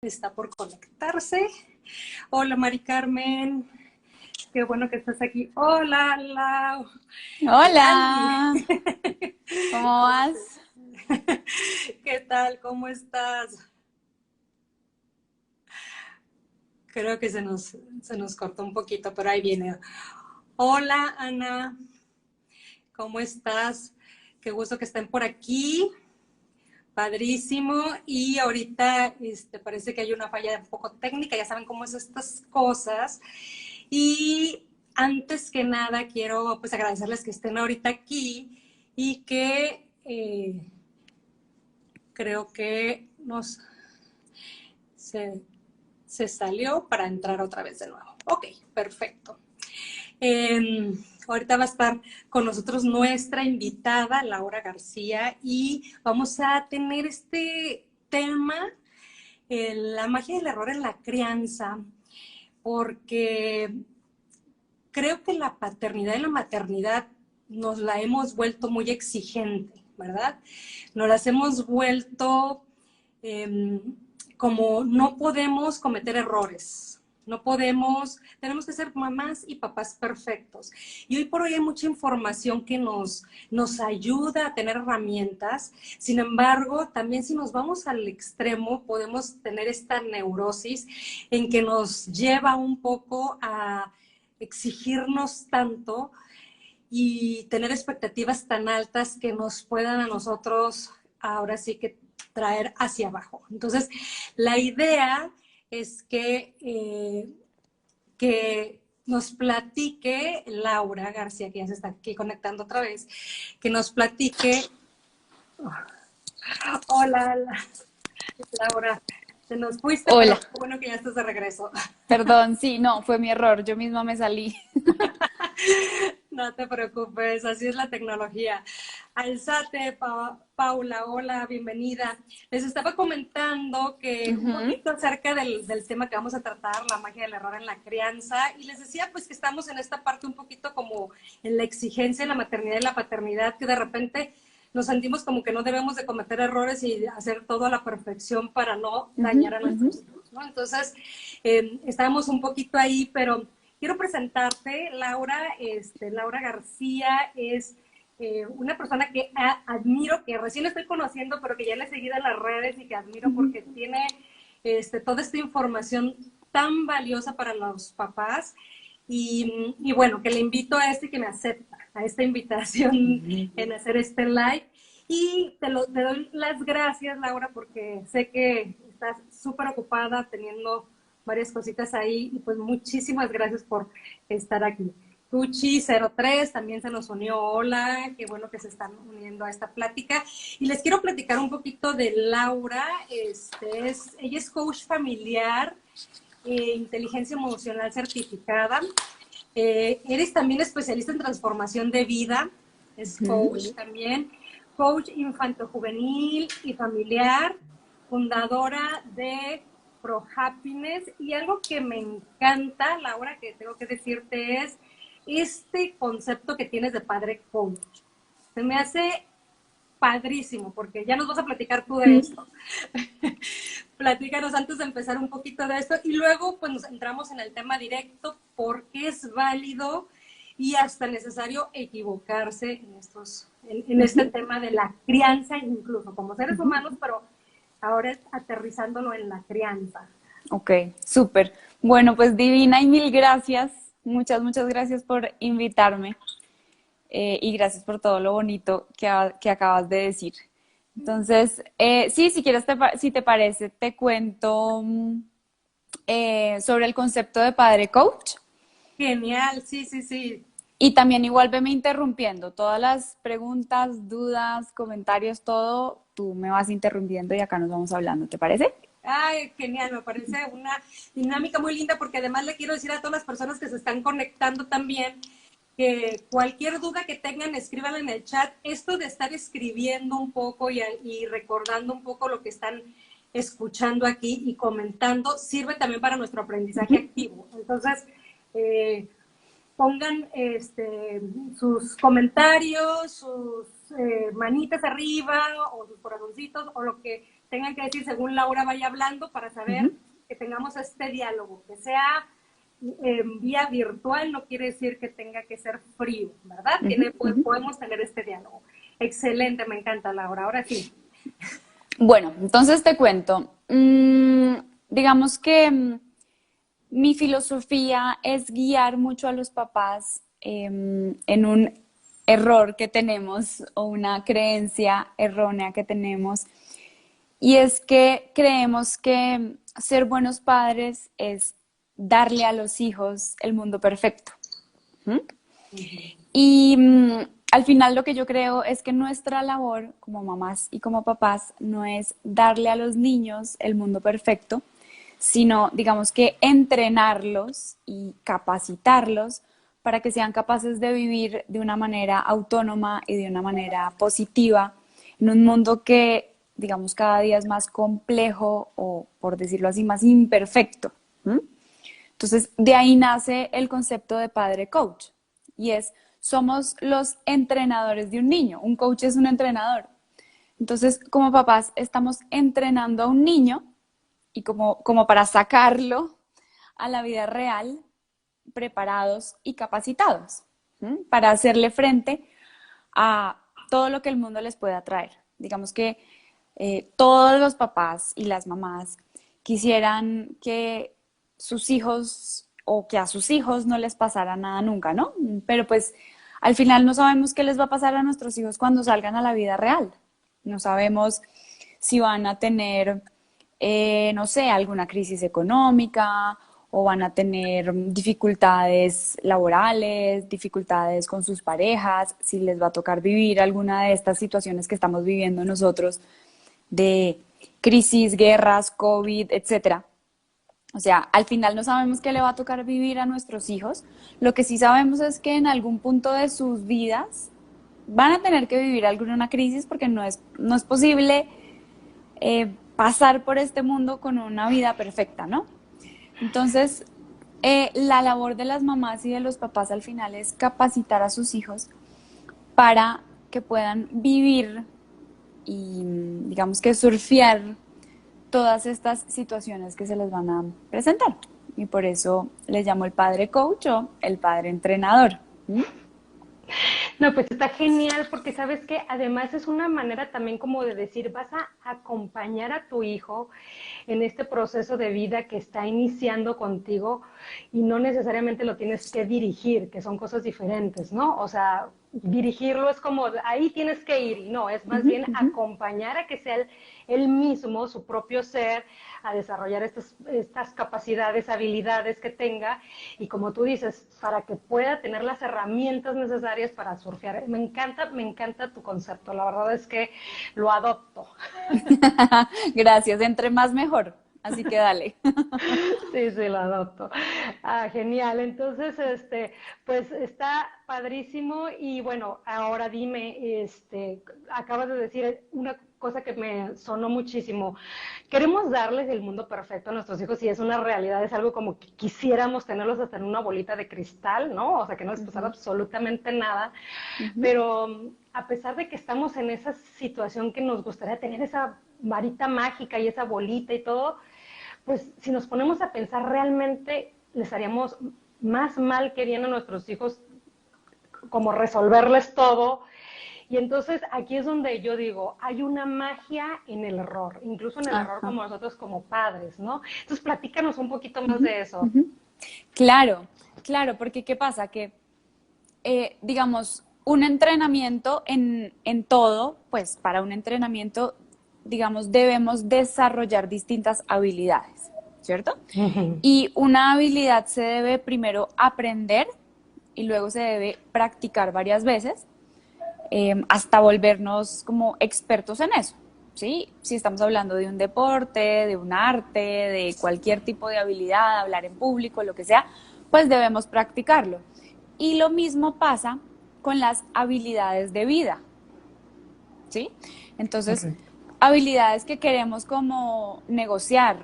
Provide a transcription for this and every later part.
está por conectarse. Hola, Mari Carmen. Qué bueno que estás aquí. Hola, Lau. Hola, ¿cómo vas? ¿Qué tal? ¿Cómo estás? Creo que se nos cortó un poquito, pero ahí viene. Hola, Ana. ¿Cómo estás? Qué gusto que estén por aquí. Padrísimo. Y ahorita parece que hay una falla un poco técnica. Ya saben cómo es estas cosas. Y antes que nada quiero pues agradecerles que estén ahorita aquí y que creo que se salió para entrar otra vez de nuevo. Ok, perfecto. Ahorita va a estar con nosotros nuestra invitada, Laura García, y vamos a tener este tema, la magia del error en la crianza, porque creo que la paternidad y la maternidad nos la hemos vuelto muy exigente, ¿verdad? Nos las hemos vuelto como no podemos cometer errores, no podemos, tenemos que ser mamás y papás perfectos. Y hoy por hoy hay mucha información que nos ayuda a tener herramientas. Sin embargo, también si nos vamos al extremo, podemos tener esta neurosis en que nos lleva un poco a exigirnos tanto y tener expectativas tan altas que nos puedan a nosotros ahora sí que traer hacia abajo. Entonces, la idea es que nos platique Laura García, que ya se está aquí conectando otra vez, que nos platique. Hola, Laura, te nos fuiste, pero Hola, bueno que ya estás de regreso. perdón, sí, no, fue mi error, yo misma me salí. No te preocupes, así es la tecnología. Alzate, Paula, hola, bienvenida. Les estaba comentando que un Ujú. poquito acerca del tema que vamos a tratar, la magia del error en la crianza, y les decía pues que estamos en esta parte un poquito como en la exigencia en la maternidad y la paternidad, que de repente nos sentimos como que no debemos de cometer errores y hacer todo a la perfección para no dañar a nuestros hijos, ¿no? Entonces, estábamos un poquito ahí, pero quiero presentarte, Laura. Laura García es una persona que admiro, que recién estoy conociendo, pero que ya le he seguido en las redes y que admiro porque tiene toda esta información tan valiosa para los papás. Y bueno, que le invito a que me acepta a esta invitación en hacer este live. Y te doy las gracias, Laura, porque sé que estás súper ocupada teniendo varias cositas ahí, y pues muchísimas gracias por estar aquí. Tuchi03 también se nos unió. Hola, qué bueno que se están uniendo a esta plática. Y les quiero platicar un poquito de Laura. Ella es coach familiar, inteligencia emocional certificada. Eres también especialista en transformación de vida, es coach también, coach infanto-juvenil y familiar, fundadora de Pro Happiness. Y algo que me encanta, Laura, que tengo que decirte, es este concepto que tienes de padre coach. Se me hace padrísimo, porque ya nos vas a platicar tú de esto. Platícanos antes de empezar un poquito de esto y luego pues nos entramos en el tema directo, porque es válido y hasta necesario equivocarse en este tema de la crianza, incluso como seres humanos, pero ahora aterrizándolo en la crianza. Ok, súper. Bueno, pues Divina y mil gracias, muchas gracias por invitarme y gracias por todo lo bonito que acabas de decir. Entonces, sí, si quieres, si te parece, te cuento sobre el concepto de padre coach. Genial, sí, sí, sí. Y también igual veme interrumpiendo. Todas las preguntas, dudas, comentarios, todo, tú me vas interrumpiendo y acá nos vamos hablando, ¿te parece? Ay, genial, me parece una dinámica muy linda, porque además le quiero decir a todas las personas que se están conectando también que cualquier duda que tengan, escríbanla en el chat. Esto de estar escribiendo un poco y recordando un poco lo que están escuchando aquí y comentando sirve también para nuestro aprendizaje activo. Entonces, pongan sus comentarios, sus manitas arriba o sus corazoncitos o lo que tengan que decir según Laura vaya hablando para saber que tengamos este diálogo, que sea en vía virtual, no quiere decir que tenga que ser frío, ¿verdad? Podemos tener este diálogo. Excelente, me encanta, Laura. Ahora sí. Bueno, entonces te cuento. Digamos que mi filosofía es guiar mucho a los papás en un error que tenemos o una creencia errónea que tenemos, y es que creemos que ser buenos padres es darle a los hijos el mundo perfecto. Y al final lo que yo creo es que nuestra labor como mamás y como papás no es darle a los niños el mundo perfecto, sino digamos que entrenarlos y capacitarlos para que sean capaces de vivir de una manera autónoma y de una manera positiva en un mundo que, digamos, cada día es más complejo o, por decirlo así, más imperfecto. Entonces, de ahí nace el concepto de padre coach, y somos los entrenadores de un niño. Un coach es un entrenador. Entonces, como papás, estamos entrenando a un niño y como para sacarlo a la vida real, preparados y capacitados, para hacerle frente a todo lo que el mundo les pueda traer. Digamos que todos los papás y las mamás quisieran que sus hijos o que a sus hijos no les pasara nada nunca, ¿no? Pero pues al final no sabemos qué les va a pasar a nuestros hijos cuando salgan a la vida real. No sabemos si van a tener, no sé, alguna crisis económica o van a tener dificultades laborales, dificultades con sus parejas, si les va a tocar vivir alguna de estas situaciones que estamos viviendo nosotros de crisis, guerras, COVID, etcétera. O sea, al final no sabemos qué le va a tocar vivir a nuestros hijos. Lo que sí sabemos es que en algún punto de sus vidas van a tener que vivir alguna crisis, porque no es posible pasar por este mundo con una vida perfecta, ¿no? Entonces, la labor de las mamás y de los papás al final es capacitar a sus hijos para que puedan vivir y, digamos que surfear todas estas situaciones que se les van a presentar. Y por eso les llamo el padre coach o el padre entrenador. No, pues está genial porque sabes que además es una manera también como de decir, vas a acompañar a tu hijo en este proceso de vida que está iniciando contigo y no necesariamente lo tienes que dirigir, que son cosas diferentes, ¿no? O sea, dirigirlo es como, ahí tienes que ir, y no, es más bien acompañar a que sea él mismo, su propio ser, a desarrollar estas capacidades, habilidades que tenga, y como tú dices, para que pueda tener las herramientas necesarias para surfear. Me encanta tu concepto, la verdad es que lo adopto. Gracias, entre más mejor. Así que dale. Sí, sí, lo adopto. Ah, genial. Entonces, pues está padrísimo. Y bueno, ahora dime, acabas de decir una cosa que me sonó muchísimo. Queremos darles el mundo perfecto a nuestros hijos y es una realidad, es algo como que quisiéramos tenerlos hasta en una bolita de cristal, ¿no? O sea, que no les pasara absolutamente nada. Pero a pesar de que estamos en esa situación que nos gustaría tener esa varita mágica y esa bolita y todo, pues si nos ponemos a pensar realmente les haríamos más mal que bien a nuestros hijos como resolverles todo. Y entonces aquí es donde yo digo, hay una magia en el error, incluso en el error como nosotros como padres, ¿no? Entonces platícanos un poquito más de eso. Claro, claro, porque ¿qué pasa? Que, digamos, un entrenamiento en todo, pues para un entrenamiento, digamos, debemos desarrollar distintas habilidades, ¿cierto? Y una habilidad se debe primero aprender y luego se debe practicar varias veces hasta volvernos como expertos en eso, ¿sí? Si estamos hablando de un deporte, de un arte, de cualquier tipo de habilidad, hablar en público, lo que sea, pues debemos practicarlo. Y lo mismo pasa con las habilidades de vida, ¿sí? Entonces, habilidades que queremos como negociar,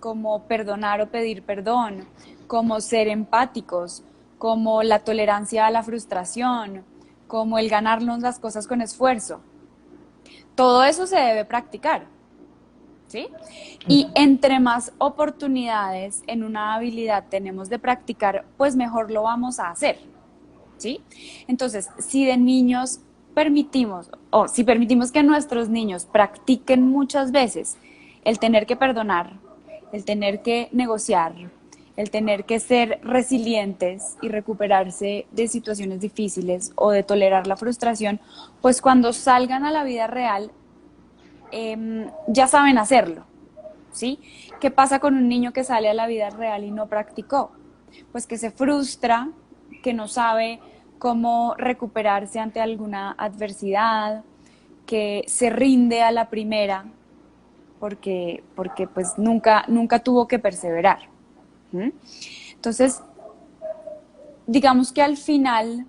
como perdonar o pedir perdón, como ser empáticos, como la tolerancia a la frustración, como el ganarnos las cosas con esfuerzo. Todo eso se debe practicar, ¿sí? Y entre más oportunidades en una habilidad tenemos de practicar, pues mejor lo vamos a hacer, ¿sí? Entonces, si de niños permitimos, o si permitimos que nuestros niños practiquen muchas veces el tener que perdonar, el tener que negociar, el tener que ser resilientes y recuperarse de situaciones difíciles o de tolerar la frustración, pues cuando salgan a la vida real ya saben hacerlo, ¿sí? ¿Qué pasa con un niño que sale a la vida real y no practicó? Pues que se frustra, que no sabe cómo recuperarse ante alguna adversidad, que se rinde a la primera porque pues nunca tuvo que perseverar. ¿Mm? Entonces, digamos que al final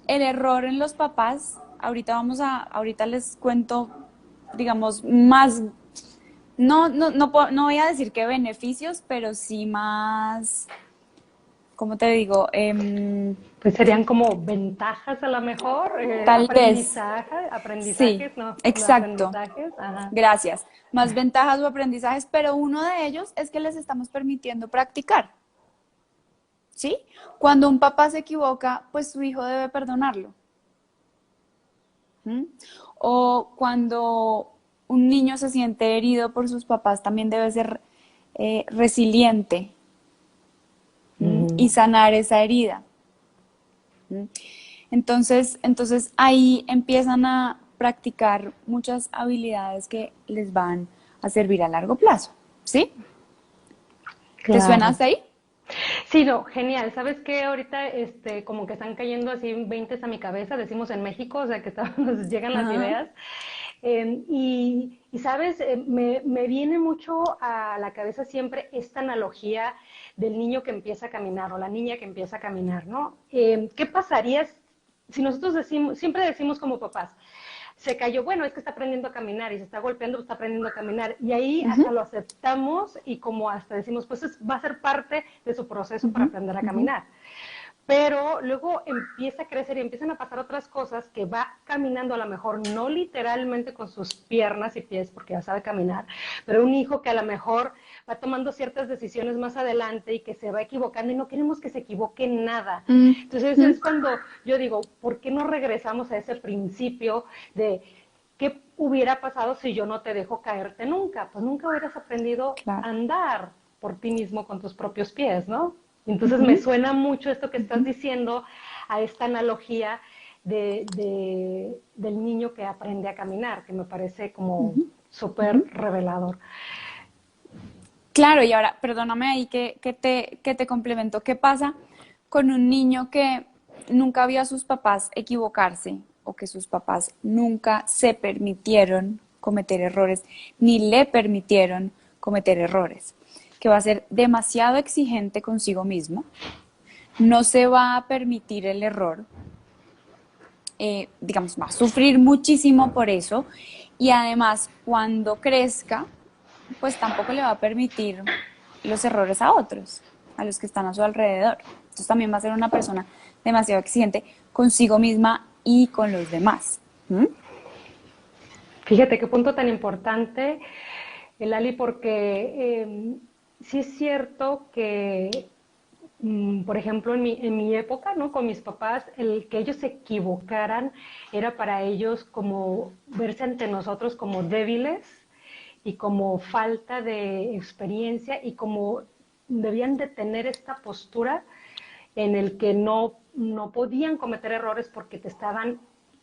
el error en los papás, ahorita les cuento, digamos, más, no voy a decir que beneficios, pero sí más, ¿cómo te digo? Pues serían como ventajas a lo mejor, Tal vez, sí, aprendizajes, no, no exacto, aprendizajes, ajá. gracias. Más ventajas o aprendizajes, pero uno de ellos es que les estamos permitiendo practicar, ¿sí? Cuando un papá se equivoca, pues su hijo debe perdonarlo. ¿Mm? O cuando un niño se siente herido por sus papás, también debe ser resiliente. ¿Mm? Y sanar esa herida. ¿Mm? Entonces ahí empiezan a practicar muchas habilidades que les van a servir a largo plazo. ¿Sí? ¿Te suena Claro. hasta ahí? Sí, no, genial. ¿Sabes qué? Ahorita, como que están cayendo así 20 a mi cabeza, decimos en México, o sea, que nos llegan las Ajá. ideas. ¿Sabes? Me viene mucho a la cabeza siempre esta analogía del niño que empieza a caminar o la niña que empieza a caminar, ¿no? ¿Qué pasaría si nosotros decimos, siempre decimos como papás, se cayó, bueno, es que está aprendiendo a caminar y se está golpeando, está aprendiendo a caminar. Y ahí hasta Ujú, lo aceptamos y como hasta decimos, pues va a ser parte de su proceso para ujú, aprender a ujú. caminar. Pero luego empieza a crecer y empiezan a pasar otras cosas que va caminando a lo mejor no literalmente con sus piernas y pies porque ya sabe caminar, pero un hijo que a lo mejor va tomando ciertas decisiones más adelante y que se va equivocando y no queremos que se equivoque en nada. Entonces Ujú. es cuando yo digo, ¿por qué no regresamos a ese principio de qué hubiera pasado si yo no te dejo caerte nunca? Pues nunca hubieras aprendido a Claro. andar por ti mismo con tus propios pies, ¿no? Entonces me Ujú, suena mucho esto que estás ujú, diciendo a esta analogía del niño que aprende a caminar, que me parece como ujú, súper ujú. revelador. Claro, y ahora, perdóname ahí que te complemento. ¿Qué pasa con un niño que nunca vio a sus papás equivocarse o que sus papás nunca se permitieron cometer errores ni le permitieron cometer errores? Que va a ser demasiado exigente consigo mismo, no se va a permitir el error, digamos, va a sufrir muchísimo por eso y además cuando crezca pues tampoco le va a permitir los errores a otros, a los que están a su alrededor. Entonces también va a ser una persona demasiado exigente consigo misma y con los demás. ¿Mm? Fíjate qué punto tan importante, el Ali, porque sí es cierto que por ejemplo, en mi época, ¿no? Con mis papás, el que ellos se equivocaran era para ellos como verse ante nosotros como débiles y como falta de experiencia y como debían de tener esta postura en el que no podían cometer errores porque te estaban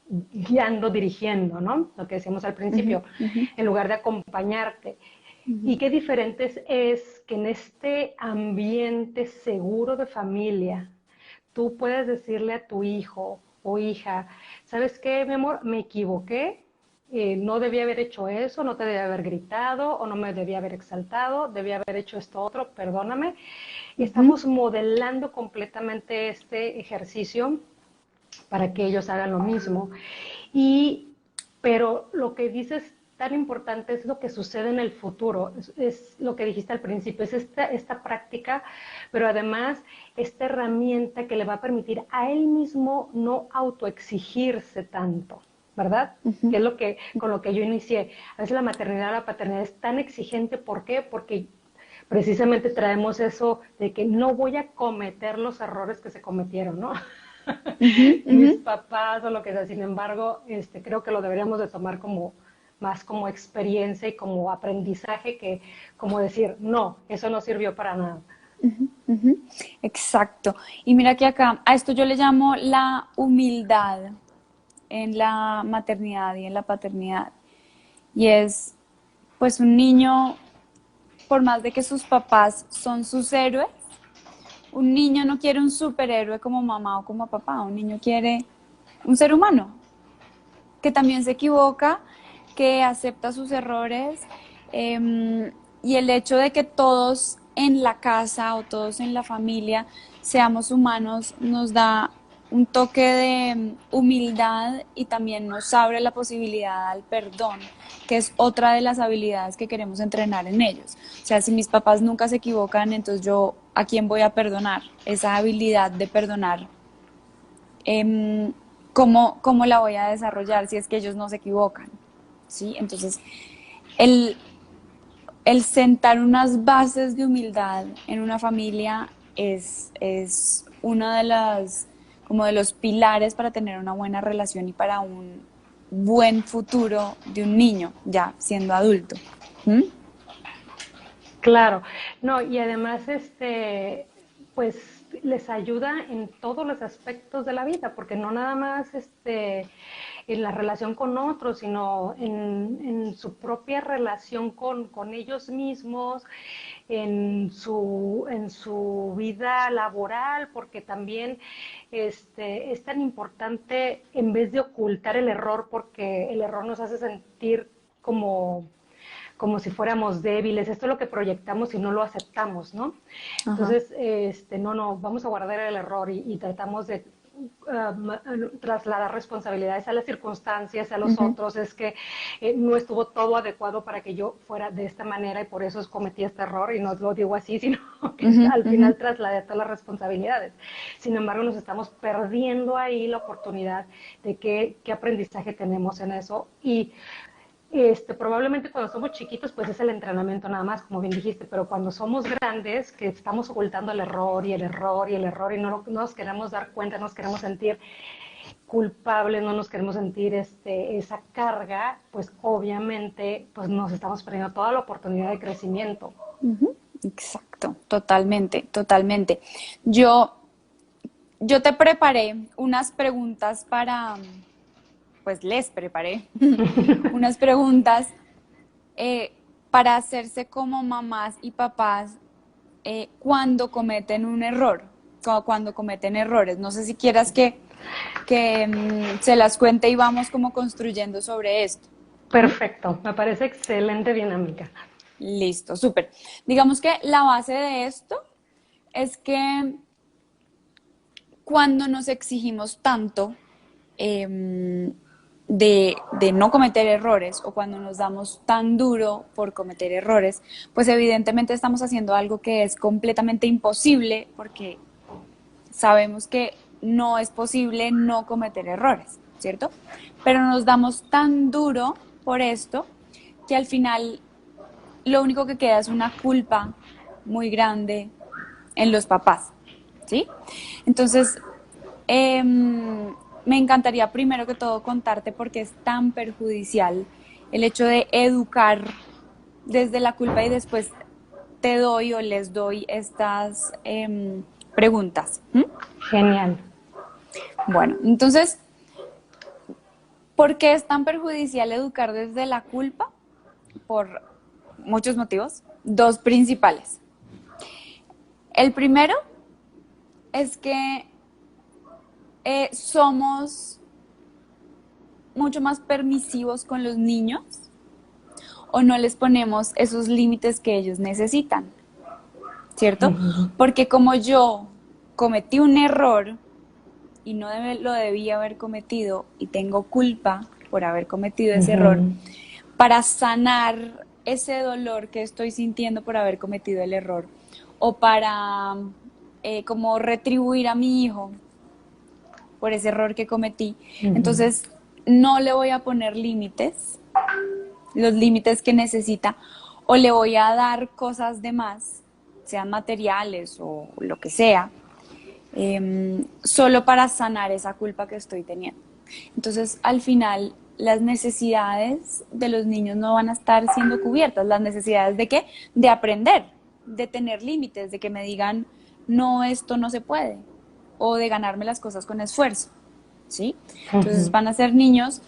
guiando, dirigiendo, ¿no? Lo que decíamos al Ujú, principio, ujú, en lugar de acompañarte. ujú. Y qué diferente es que en este ambiente seguro de familia, tú puedes decirle a tu hijo o hija, ¿sabes qué, mi amor? Me equivoqué, no debía haber hecho eso, no te debía haber gritado o no me debía haber exaltado, debía haber hecho esto otro, perdóname. Ujú. Estamos modelando completamente este ejercicio para que ellos hagan lo mismo. Y, pero lo que dices tan importante es lo que sucede en el futuro, es lo que dijiste al principio, es esta práctica, pero además esta herramienta que le va a permitir a él mismo no autoexigirse tanto, ¿verdad? Ujú, Que es lo que, con lo que yo inicié. A veces la maternidad o la paternidad es tan exigente, ¿por qué? Porque precisamente traemos eso de que no voy a cometer los errores que se cometieron, ¿no? ujú, ujú. Mis papás o lo que sea. Sin embargo, creo que lo deberíamos de tomar como más como experiencia y como aprendizaje que como decir, no, eso no sirvió para nada. Ujú, ujú. Exacto. Y mira que acá, a esto yo le llamo la humildad en la maternidad y en la paternidad. Y es, pues un niño, por más de que sus papás son sus héroes, un niño no quiere un superhéroe como mamá o como papá, un niño quiere un ser humano que también se equivoca, que acepta sus errores, y el hecho de que todos en la casa o todos en la familia seamos humanos nos da un toque de humildad y también nos abre la posibilidad al perdón, que es otra de las habilidades que queremos entrenar en ellos. O sea, si mis papás nunca se equivocan, entonces yo, ¿a quién voy a perdonar? Esa habilidad de perdonar, cómo la voy a desarrollar si es que ellos no se equivocan, ¿sí? Entonces, el, el sentar unas bases de humildad en una familia es uno de las, como de los pilares para tener una buena relación y para un buen futuro de un niño ya siendo adulto. ¿Mm? Claro, no, y además, pues les ayuda en todos los aspectos de la vida, porque no nada más, en la relación con otros, sino en su propia relación con ellos mismos, en su vida laboral, porque también, es tan importante en vez de ocultar el error, porque el error nos hace sentir como si fuéramos débiles, esto es lo que proyectamos y no lo aceptamos, ¿no? Ajá. Entonces, no, vamos a guardar el error y tratamos de trasladar responsabilidades a las circunstancias, a los Ujú, otros, es que no estuvo todo adecuado para que yo fuera de esta manera y por eso cometí este error y no lo digo así, sino que ujú, al ujú. final trasladé todas las responsabilidades. Sin embargo, nos estamos perdiendo ahí la oportunidad de qué aprendizaje tenemos en eso y probablemente cuando somos chiquitos, pues es el entrenamiento nada más, como bien dijiste, pero cuando somos grandes, que estamos ocultando el error y el error y el error y no nos queremos dar cuenta, no nos queremos sentir culpables, no nos queremos sentir esa carga, pues obviamente pues nos estamos perdiendo toda la oportunidad de crecimiento. Ujú. Exacto, totalmente, totalmente. Yo, yo te preparé unas preguntas para, pues les preparé unas preguntas, para hacerse como mamás y papás, cuando cometen un error, cuando cometen errores. No sé si quieras que se las cuente y vamos como construyendo sobre esto. ¿Mm? Perfecto, me parece excelente dinámica. Listo, súper. Digamos que la base de esto es que cuando nos exigimos tanto, de no cometer errores, o cuando nos damos tan duro por cometer errores, pues evidentemente estamos haciendo algo que es completamente imposible, porque sabemos que no es posible no cometer errores, ¿cierto? Pero nos damos tan duro por esto que al final lo único que queda es una culpa muy grande en los papás, ¿sí? Entonces, me encantaría primero que todo contarte por qué es tan perjudicial el hecho de educar desde la culpa, y después te doy o les doy estas, preguntas. ¿Mm? Genial. Bueno, entonces, ¿por qué es tan perjudicial educar desde la culpa? Por muchos motivos, dos principales. El primero es que, somos mucho más permisivos con los niños, o no les ponemos esos límites que ellos necesitan, ¿cierto? Porque como yo cometí un error y no lo debía haber cometido y tengo culpa por haber cometido ese error, para sanar ese dolor que estoy sintiendo por haber cometido el error o para como retribuir a mi hijo por ese error que cometí. Ujú. Entonces, no le voy a poner límites, los límites que necesita, o le voy a dar cosas de más, sean materiales o lo que sea, solo para sanar esa culpa que estoy teniendo. Entonces, al final, las necesidades de los niños no van a estar siendo cubiertas. ¿Las necesidades de qué? De aprender, de tener límites, de que me digan, no, esto no se puede, o de ganarme las cosas con esfuerzo, ¿sí? Entonces Ujú. van a ser niños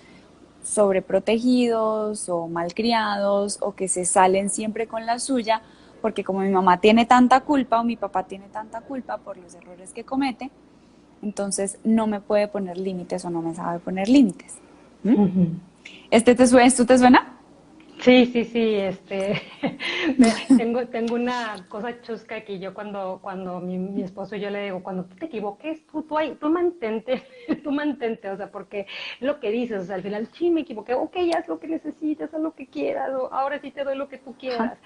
sobreprotegidos o malcriados o que se salen siempre con la suya, porque como mi mamá tiene tanta culpa o mi papá tiene tanta culpa por los errores que comete, entonces no me puede poner límites o no me sabe poner límites. ¿Mm? Ujú. ¿Esto te suena? Sí, sí, sí, tengo una cosa chusca que yo cuando mi esposo y yo le digo, cuando tú te equivoques, tú mantente, tú mantente, o sea, porque lo que dices, o sea, al final, sí, me equivoqué, ok, haz lo que necesites, haz lo que quieras, o ahora sí te doy lo que tú Ajá, quieras.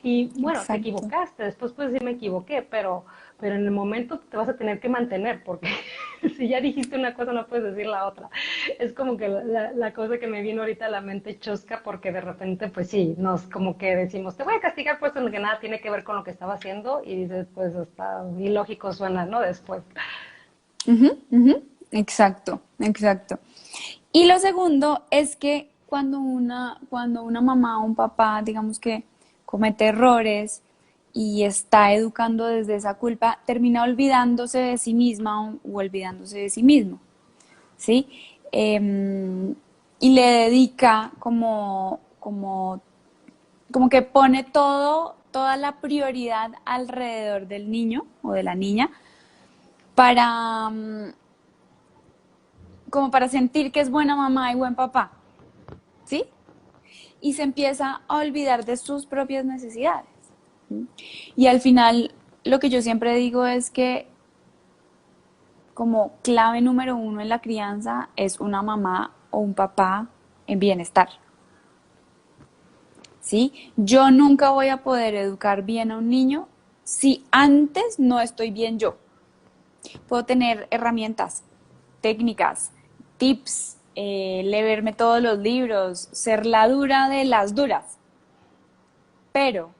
Y bueno, te exacto. equivocaste, después puedes decir me equivoqué, pero en el momento te vas a tener que mantener, porque si ya dijiste una cosa no puedes decir la otra. Es como que la cosa que me vino ahorita a la mente chosca, porque de repente, pues sí, nos como que decimos, te voy a castigar puesto en que nada tiene que ver con lo que estaba haciendo, y dices, pues hasta ilógico suena, ¿no? Después. Ujú, ujú. Exacto, exacto. Y lo segundo es que cuando una mamá o un papá, digamos que comete errores y está educando desde esa culpa, termina olvidándose de sí misma o olvidándose de sí mismo, ¿sí? Y le dedica como que pone toda la prioridad alrededor del niño o de la niña para, como para sentir que es buena mamá y buen papá, ¿sí? Y se empieza a olvidar de sus propias necesidades. Y al final, lo que yo siempre digo es que como clave número uno en la crianza es una mamá o un papá en bienestar. ¿Sí? Yo nunca voy a poder educar bien a un niño si antes no estoy bien yo. Puedo tener herramientas, técnicas, tips, leerme todos los libros, ser la dura de las duras. Pero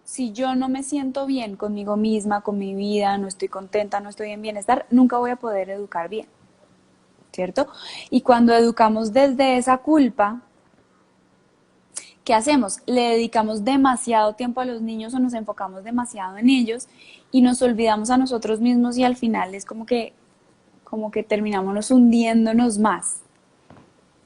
si yo no me siento bien conmigo misma, con mi vida, no estoy contenta, no estoy en bienestar, nunca voy a poder educar bien, ¿cierto? Y cuando educamos desde esa culpa, ¿qué hacemos? Le dedicamos demasiado tiempo a los niños o nos enfocamos demasiado en ellos y nos olvidamos a nosotros mismos y al final es como que terminamos hundiéndonos más.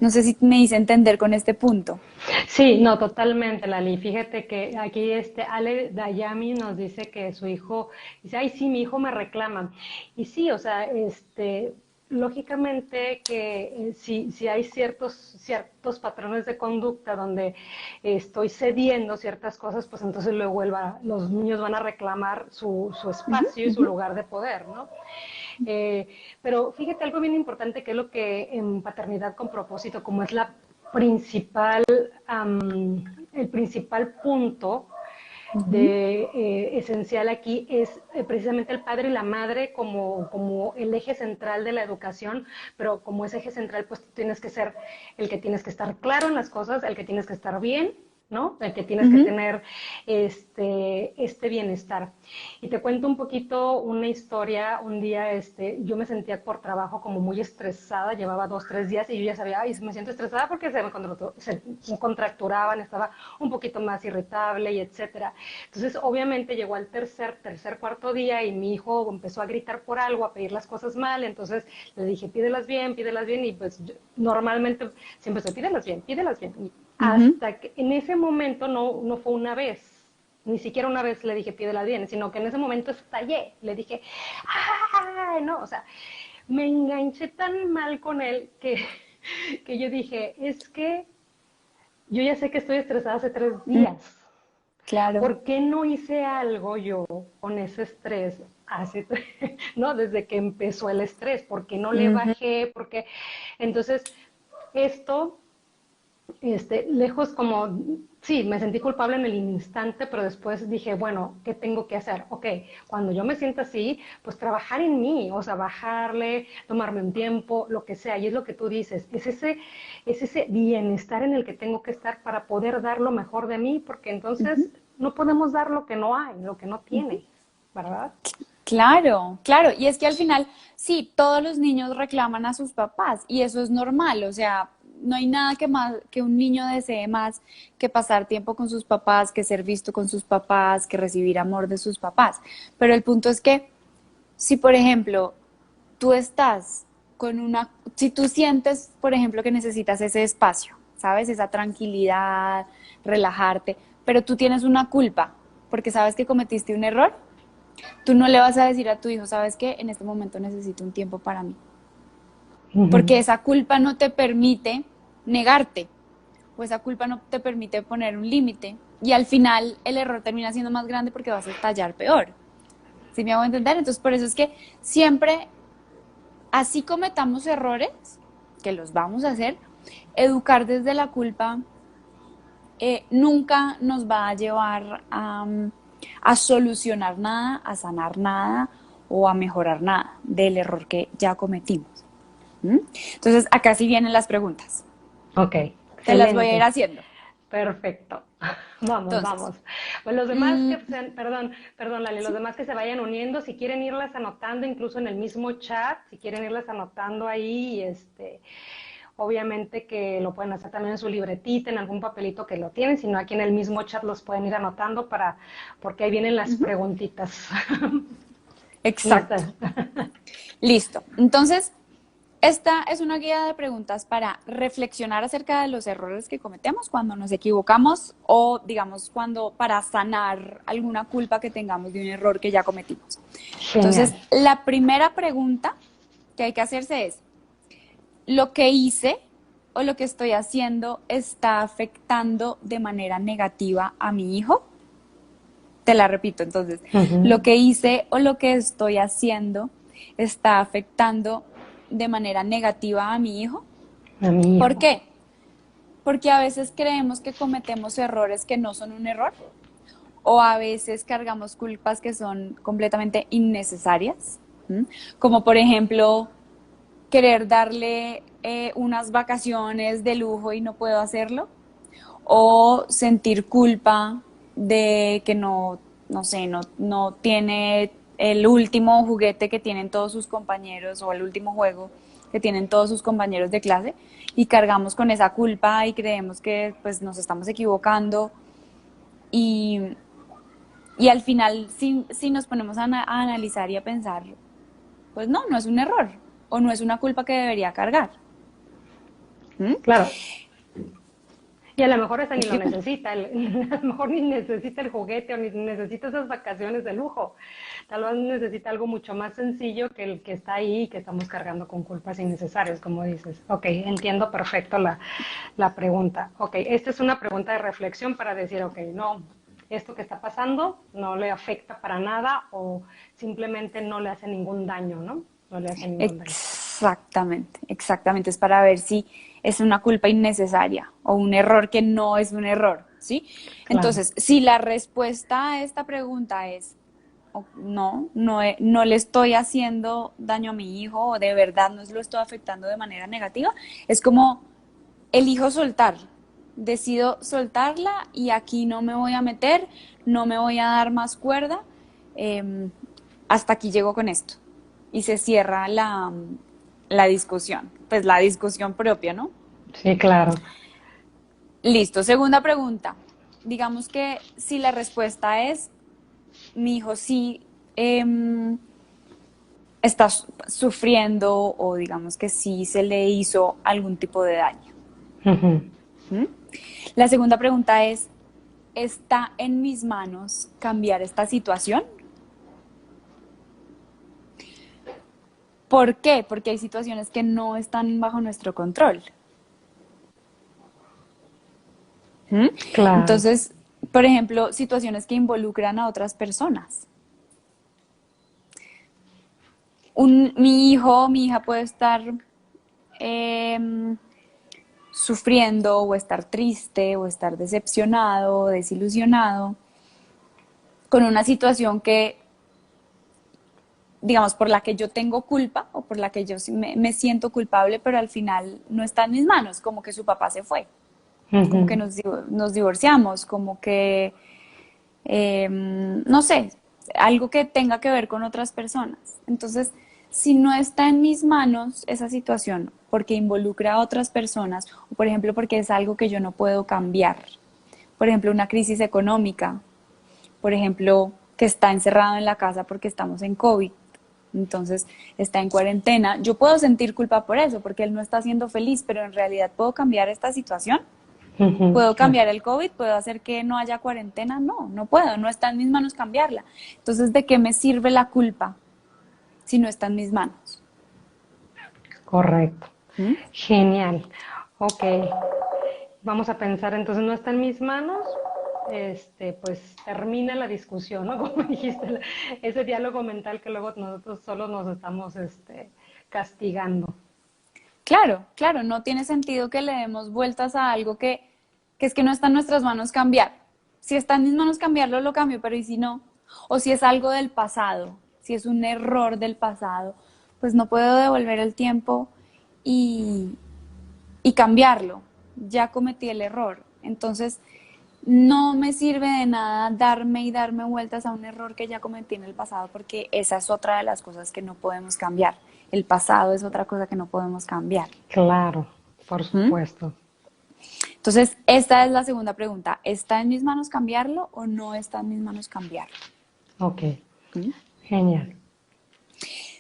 No sé si me hice entender con este punto. Sí, no, totalmente, Lali. Fíjate que aquí Ale Dayami nos dice que su hijo, dice, ay, sí, mi hijo me reclama. Y sí, o sea, lógicamente que si hay ciertos patrones de conducta donde estoy cediendo ciertas cosas, pues entonces luego los niños van a reclamar su Uh -huh, espacio y uh su -huh. lugar de poder, ¿no? Eh, pero fíjate algo bien importante que es lo que en paternidad con propósito, como es principal, el principal punto Uh -huh. esencial aquí es precisamente el padre y la madre como el eje central de la educación, pero como ese eje central, pues tú tienes que ser el que tienes que estar claro en las cosas, el que tienes que estar bien, ¿no? El que tienes Uh que -huh. tener este bienestar. Y te cuento un poquito una historia. Un día yo me sentía por trabajo como muy estresada, llevaba 2, 3 días y yo ya sabía, ay, me siento estresada porque se contracturaban, estaba un poquito más irritable y etcétera. Entonces, obviamente llegó al cuarto día y mi hijo empezó a gritar por algo, a pedir las cosas mal. Entonces le dije, pídelas bien, y pues normalmente siempre se pídelas bien, pídelas bien. Y Uh -huh. hasta que en ese momento no fue una vez, ni siquiera una vez le dije pídela bien, sino que en ese momento estallé, le dije, ¡ay! No, o sea, me enganché tan mal con él que yo dije, es que yo ya sé que estoy estresada hace 3 días. Claro. ¿Por qué no hice algo yo con ese estrés no, desde que empezó el estrés? ¿Por qué no le Uh -huh. bajé? Porque entonces esto lejos como, sí, me sentí culpable en el instante, pero después dije, bueno, ¿qué tengo que hacer? Ok, cuando yo me sienta así, pues trabajar en mí, o sea, bajarle, tomarme un tiempo, lo que sea, y es lo que tú dices, es ese bienestar en el que tengo que estar para poder dar lo mejor de mí, porque entonces no podemos dar lo que no hay, lo que no tiene, ¿verdad? Claro, claro. Y es que al final, sí, todos los niños reclaman a sus papás y eso es normal. O sea, no hay nada que más que un niño desee más que pasar tiempo con sus papás, que ser visto con sus papás, que recibir amor de sus papás. Pero el punto es que si, por ejemplo, tú estás con una, si tú sientes, por ejemplo, que necesitas ese espacio, ¿sabes? Esa tranquilidad, relajarte, pero tú tienes una culpa porque sabes que cometiste un error, tú no le vas a decir a tu hijo, ¿sabes qué? En este momento necesito un tiempo para mí. Porque esa culpa no te permite negarte, o esa culpa no te permite poner un límite. Y al final el error termina siendo más grande porque vas a estallar peor. ¿Sí me hago entender? Entonces, por eso es que siempre, así cometamos errores, que los vamos a hacer, educar desde la culpa nunca nos va a llevar a solucionar nada, a sanar nada o a mejorar nada del error que ya cometimos. ¿Mm? Entonces, acá sí vienen las preguntas. Ok, Te las voy a ir excelente. haciendo. Perfecto. Vamos, Entonces, vamos. Pues los demás mm, que sean, perdón, Lali, los sí, demás que se vayan uniendo, si quieren irlas anotando incluso en el mismo chat, si quieren irlas anotando ahí, obviamente que lo pueden hacer también en su libretita, en algún papelito que lo tienen, sino aquí en el mismo chat los pueden ir anotando porque ahí vienen las preguntitas. exacto. Listas. Listo. Entonces, esta es una guía de preguntas para reflexionar acerca de los errores que cometemos cuando nos equivocamos o, digamos, cuando para sanar alguna culpa que tengamos de un error que ya cometimos. Genial. Entonces, la primera pregunta que hay que hacerse es, ¿lo que hice o lo que estoy haciendo está afectando de manera negativa a mi hijo? Te la repito, entonces, Ujú. ¿lo que hice o lo que estoy haciendo está afectando de manera negativa a mi hijo? A mi ¿Por hijo. qué? Porque a veces creemos que cometemos errores que no son un error o a veces cargamos culpas que son completamente innecesarias, ¿m? Como por ejemplo querer darle unas vacaciones de lujo y no puedo hacerlo, o sentir culpa de que no, no sé, no tiene el último juguete que tienen todos sus compañeros o el último juego que tienen todos sus compañeros de clase y cargamos con esa culpa y creemos que pues nos estamos equivocando y, y al final si nos ponemos a analizar y a pensar, pues no, no es un error o no es una culpa que debería cargar. ¿Mm? Claro. Y a lo mejor esa ni lo Dime. necesita, a lo mejor ni necesita el juguete o ni necesita esas vacaciones de lujo. Tal vez necesita algo mucho más sencillo que el que está ahí y que estamos cargando con culpas innecesarias, como dices. Ok, entiendo perfecto la pregunta. Ok, esta es una pregunta de reflexión para decir, ok, no, esto que está pasando no le afecta para nada o simplemente no le hace ningún daño, ¿no? No le hace ningún daño. Exactamente, exactamente. Es para ver si es una culpa innecesaria o un error que no es un error, ¿sí? Claro. Entonces, si la respuesta a esta pregunta es no le estoy haciendo daño a mi hijo o de verdad no lo estoy afectando de manera negativa, es como elijo soltar, decido soltarla y aquí no me voy a meter, no me voy a dar más cuerda, eh, hasta aquí llego con esto. Y se cierra la discusión, pues la discusión propia, ¿no? Sí, claro. Listo, segunda pregunta. Digamos que si la respuesta es, mi hijo sí está sufriendo o digamos que sí se le hizo algún tipo de daño. Ujú. ¿Mm? La segunda pregunta es, ¿está en mis manos cambiar esta situación? ¿Por qué? Porque hay situaciones que no están bajo nuestro control. ¿Mm? Claro. Entonces, por ejemplo, situaciones que involucran a otras personas. Mi hijo o mi hija puede estar eh, sufriendo o estar triste o estar decepcionado o desilusionado con una situación que, digamos, por la que yo tengo culpa o por la que yo me siento culpable, pero al final no está en mis manos, como que su papá se fue, como que Ujú. nos divorciamos, como que, no sé, algo que tenga que ver con otras personas. Entonces, si no está en mis manos esa situación porque involucra a otras personas, o por ejemplo porque es algo que yo no puedo cambiar, por ejemplo una crisis económica, por ejemplo que está encerrado en la casa porque estamos en COVID, entonces está en cuarentena, yo puedo sentir culpa por eso, porque él no está siendo feliz, pero en realidad puedo cambiar esta situación. Ujú, ¿Puedo claro. cambiar el COVID? ¿Puedo hacer que no haya cuarentena? No, no puedo, no está en mis manos cambiarla. Entonces, ¿de qué me sirve la culpa si no está en mis manos? Correcto. ¿Mm? Genial. Ok. Vamos a pensar, entonces no está en mis manos, pues termina la discusión, ¿no? Como dijiste, ese diálogo mental que luego nosotros solo nos estamos, castigando. Claro, claro, no tiene sentido que le demos vueltas a algo que es que no está en nuestras manos cambiar. Si está en mis manos cambiarlo, lo cambio, pero ¿y si no? O si es algo del pasado, si es un error del pasado, pues no puedo devolver el tiempo y, y cambiarlo. Ya cometí el error. Entonces, no me sirve de nada darme y darme vueltas a un error que ya cometí en el pasado, porque esa es otra de las cosas que no podemos cambiar. El pasado es otra cosa que no podemos cambiar. Claro, por ¿Mm? supuesto. Entonces, esta es la segunda pregunta. ¿Está en mis manos cambiarlo o no está en mis manos cambiarlo? Ok, ¿Mm? genial.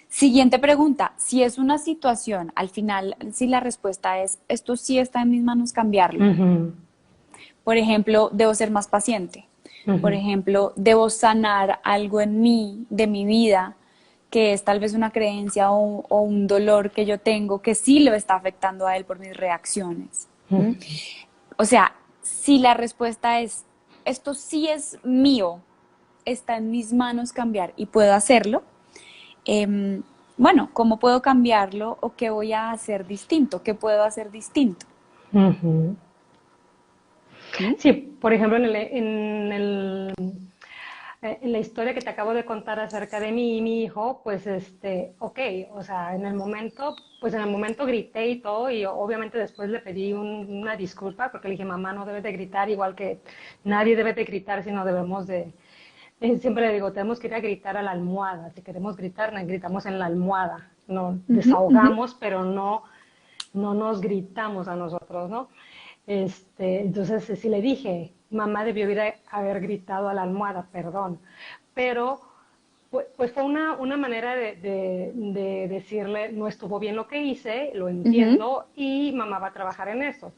Siguiente pregunta. Si es una situación, al final, si la respuesta es, esto sí está en mis manos cambiarlo. Ujú, Por ejemplo, debo ser más paciente. Por ujú, ejemplo, debo sanar algo en mí, de mi vida, que es tal vez una creencia o un dolor que yo tengo que sí lo está afectando a él por mis reacciones. ¿Mm? ujú, O sea, si la respuesta es, esto sí es mío, está en mis manos cambiar y puedo hacerlo, eh, bueno, ¿cómo puedo cambiarlo o qué voy a hacer distinto? ¿Qué puedo hacer distinto? ujú. ¿Mm? Sí, por ejemplo, en la historia que te acabo de contar acerca de mí y mi hijo, pues ok, o sea, pues en el momento grité y todo, y obviamente después le pedí una disculpa porque le dije, mamá, no debes de gritar, igual que nadie debe de gritar, sino debemos siempre le digo, tenemos que ir a gritar a la almohada, si queremos gritar, gritamos en la almohada, no Ujú, ujú. desahogamos, pero no nos gritamos a nosotros, ¿no? Entonces sí le dije, mamá debió haber gritado a la almohada, perdón, pero pues fue una manera de decirle, no estuvo bien lo que hice, lo Ujú. entiendo y mamá va a trabajar en eso.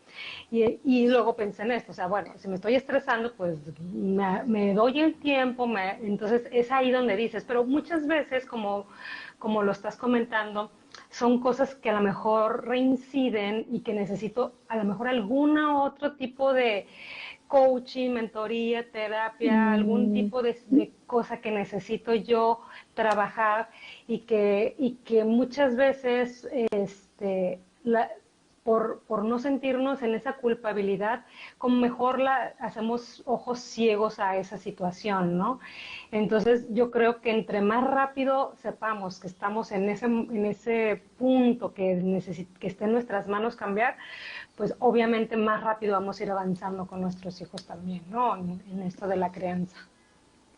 Y luego pensé en esto, o sea, bueno, si me estoy estresando, pues me doy el tiempo, entonces es ahí donde dices, pero muchas veces, como lo estás comentando, son cosas que a lo mejor reinciden y que necesito a lo mejor alguna otro tipo de coaching, mentoría, terapia, algún Mm, tipo de cosa que necesito yo trabajar y que muchas veces por no sentirnos en esa culpabilidad, como mejor hacemos ojos ciegos a esa situación, ¿no? Entonces yo creo que entre más rápido sepamos que estamos en ese punto que esté en nuestras manos cambiar, pues obviamente más rápido vamos a ir avanzando con nuestros hijos también, ¿no? En esto de la crianza.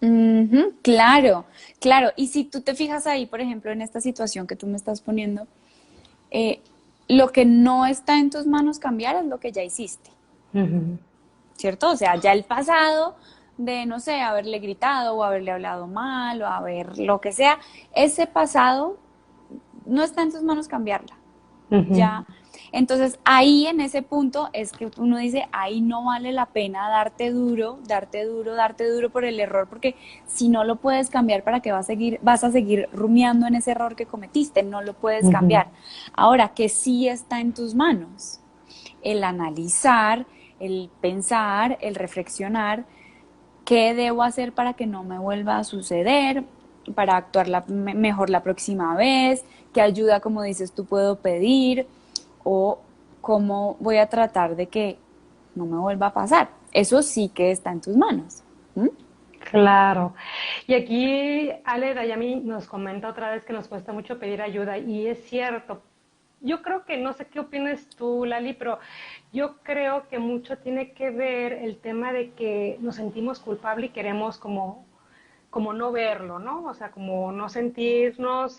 ujú, claro, claro. Y si tú te fijas ahí, por ejemplo, en esta situación que tú me estás poniendo, eh, lo que no está en tus manos cambiar es lo que ya hiciste, Ujú, ¿cierto? O sea, ya el pasado de, no sé, haberle gritado o haberle hablado mal o haber lo que sea, ese pasado no está en tus manos cambiarla. ujú, Ya. Entonces ahí en ese punto es que uno dice, ahí no vale la pena darte duro, darte duro, darte duro por el error, porque si no lo puedes cambiar, ¿para qué vas a seguir rumiando en ese error que cometiste? No lo puedes ujú, cambiar. Ahora que sí está en tus manos, el analizar, el pensar, el reflexionar, qué debo hacer para que no me vuelva a suceder, para actuar mejor la próxima vez, qué ayuda, como dices tú, puedo pedir, o ¿cómo voy a tratar de que no me vuelva a pasar? Eso sí que está en tus manos. ¿Mm? Claro. Y aquí Ale Dayami nos comenta otra vez que nos cuesta mucho pedir ayuda y es cierto. Yo creo que no sé qué opinas tú, Lali, pero yo creo que mucho tiene que ver el tema de que nos sentimos culpables y queremos como no verlo, ¿no? O sea, como no sentirnos,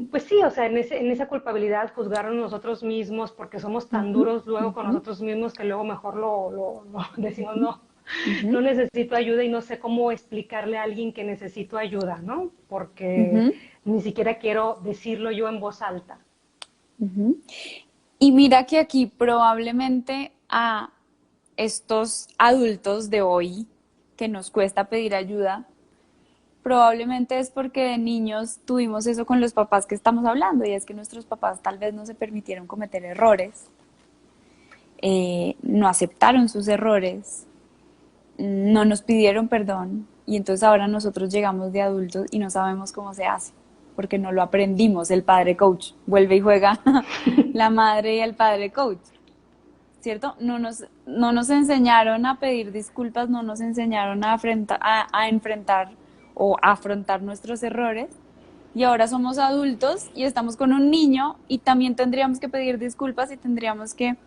pues sí, o sea, en esa culpabilidad juzgarnos nosotros mismos porque somos tan Ujú, duros luego con ujú, nosotros mismos que luego mejor lo decimos, ujú, no, ujú, no necesito ayuda y no sé cómo explicarle a alguien que necesito ayuda, ¿no? Porque ujú, ni siquiera quiero decirlo yo en voz alta. ujú. Y mira que aquí probablemente a estos adultos de hoy que nos cuesta pedir ayuda, probablemente es porque de niños tuvimos eso con los papás que estamos hablando, y es que nuestros papás tal vez no se permitieron cometer errores, no aceptaron sus errores, no nos pidieron perdón, y entonces ahora nosotros llegamos de adultos y no sabemos cómo se hace, porque no lo aprendimos. El padre coach vuelve y juega la madre y el padre coach, ¿cierto? No nos enseñaron a pedir disculpas, no nos enseñaron a enfrentar o a afrontar nuestros errores. Y ahora somos adultos y estamos con un niño y también tendríamos que pedir disculpas y tendríamos que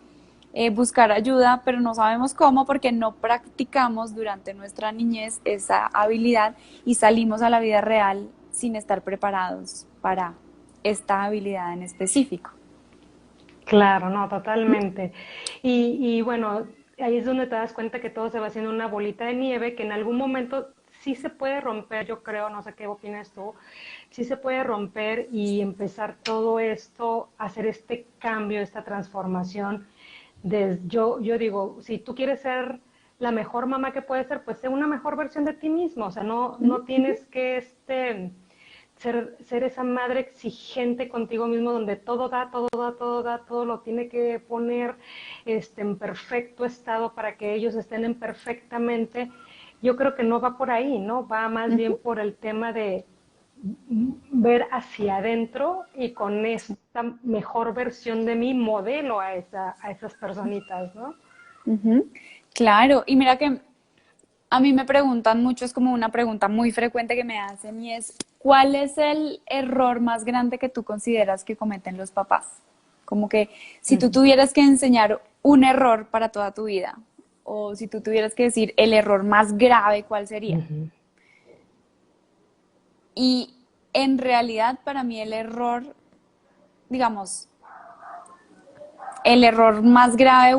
buscar ayuda, pero no sabemos cómo porque no practicamos durante nuestra niñez esa habilidad y salimos a la vida real sin estar preparados para esta habilidad en específico. Claro, no, totalmente. Y bueno, ahí es donde te das cuenta que todo se va haciendo una bolita de nieve que en algún momento sí se puede romper, yo creo, no sé qué opinas tú, sí se puede romper y empezar todo esto, hacer este cambio, esta transformación. Yo digo, si tú quieres ser la mejor mamá que puedes ser, pues sé una mejor versión de ti mismo, o sea, no tienes que ser esa madre exigente contigo mismo donde todo da, todo da, todo da, todo lo tiene que poner en perfecto estado para que ellos estén en perfectamente. Yo creo que no va por ahí, ¿no? Va más bien Ujú. por el tema de ver hacia adentro y con esta mejor versión de mí modelo a esas personitas, ¿no? Ujú. Claro, y mira que a mí me preguntan mucho, es como una pregunta muy frecuente que me hacen y es, ¿cuál es el error más grande que tú consideras que cometen los papás? Como que si tú Ujú. tuvieras que enseñar un error para toda tu vida, o si tú tuvieras que decir el error más grave, ¿cuál sería? Ujú. Y en realidad para mí el error, digamos, el error más grave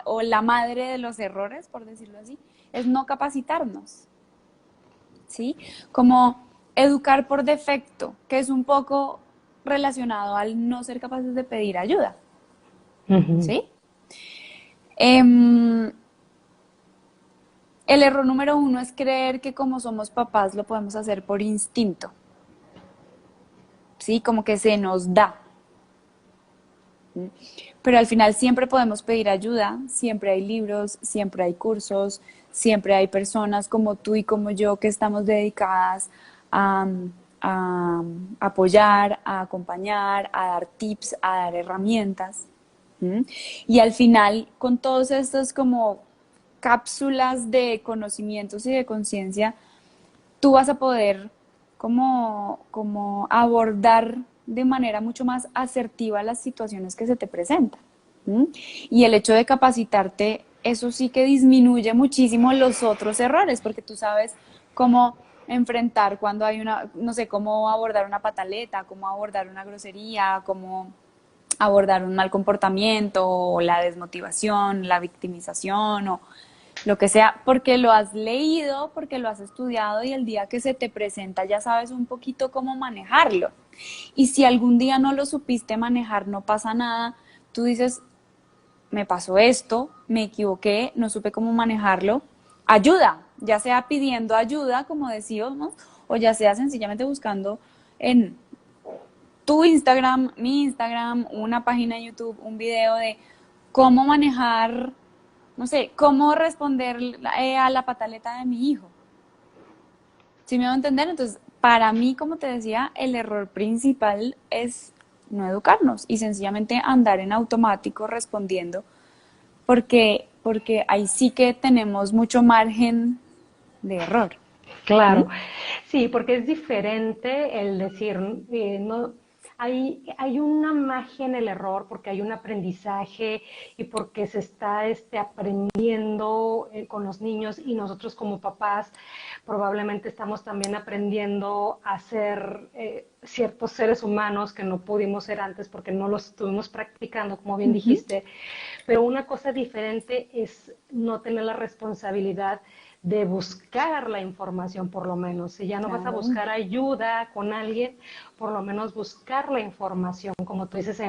o la madre de los errores, por decirlo así, es no capacitarnos. ¿Sí? Como educar por defecto, que es un poco relacionado al no ser capaces de pedir ayuda, Ujú. ¿sí? Em, el error número uno es creer que como somos papás lo podemos hacer por instinto, ¿sí? Como que se nos da. Pero al final siempre podemos pedir ayuda, siempre hay libros, siempre hay cursos, siempre hay personas como tú y como yo que estamos dedicadas a, a apoyar, a acompañar, a dar tips, a dar herramientas. ¿Mm? Y al final, con todos estos como cápsulas de conocimientos y de conciencia, tú vas a poder como abordar de manera mucho más asertiva las situaciones que se te presentan. ¿Mm? Y el hecho de capacitarte, eso sí que disminuye muchísimo los otros errores, porque tú sabes cómo enfrentar cuando hay una, no sé, cómo abordar una pataleta, cómo abordar una grosería, cómo abordar un mal comportamiento, o la desmotivación, la victimización, o lo que sea, porque lo has leído, porque lo has estudiado y el día que se te presenta ya sabes un poquito cómo manejarlo. Y si algún día no lo supiste manejar, no pasa nada. Tú dices, me pasó esto, me equivoqué, no supe cómo manejarlo. Ayuda, ya sea pidiendo ayuda, como decíamos, o ya sea sencillamente buscando en tu Instagram, mi Instagram, una página de YouTube, un video de cómo manejar, no sé, cómo responder a la pataleta de mi hijo. ¿Sí me va a entender? Entonces, para mí, como te decía, el error principal es no educarnos y sencillamente andar en automático respondiendo, porque ahí sí que tenemos mucho margen de error. Claro, ¿Mm? sí, porque es diferente el decir, no, hay una magia en el error porque hay un aprendizaje y porque se está aprendiendo con los niños y nosotros como papás probablemente estamos también aprendiendo a ser ciertos seres humanos que no pudimos ser antes porque no los estuvimos practicando, como bien Ujú. dijiste, pero una cosa diferente es no tener la responsabilidad de buscar la información por lo menos. Si ya no vas a Claro. buscar ayuda con alguien, por lo menos buscar la información, como tú dices,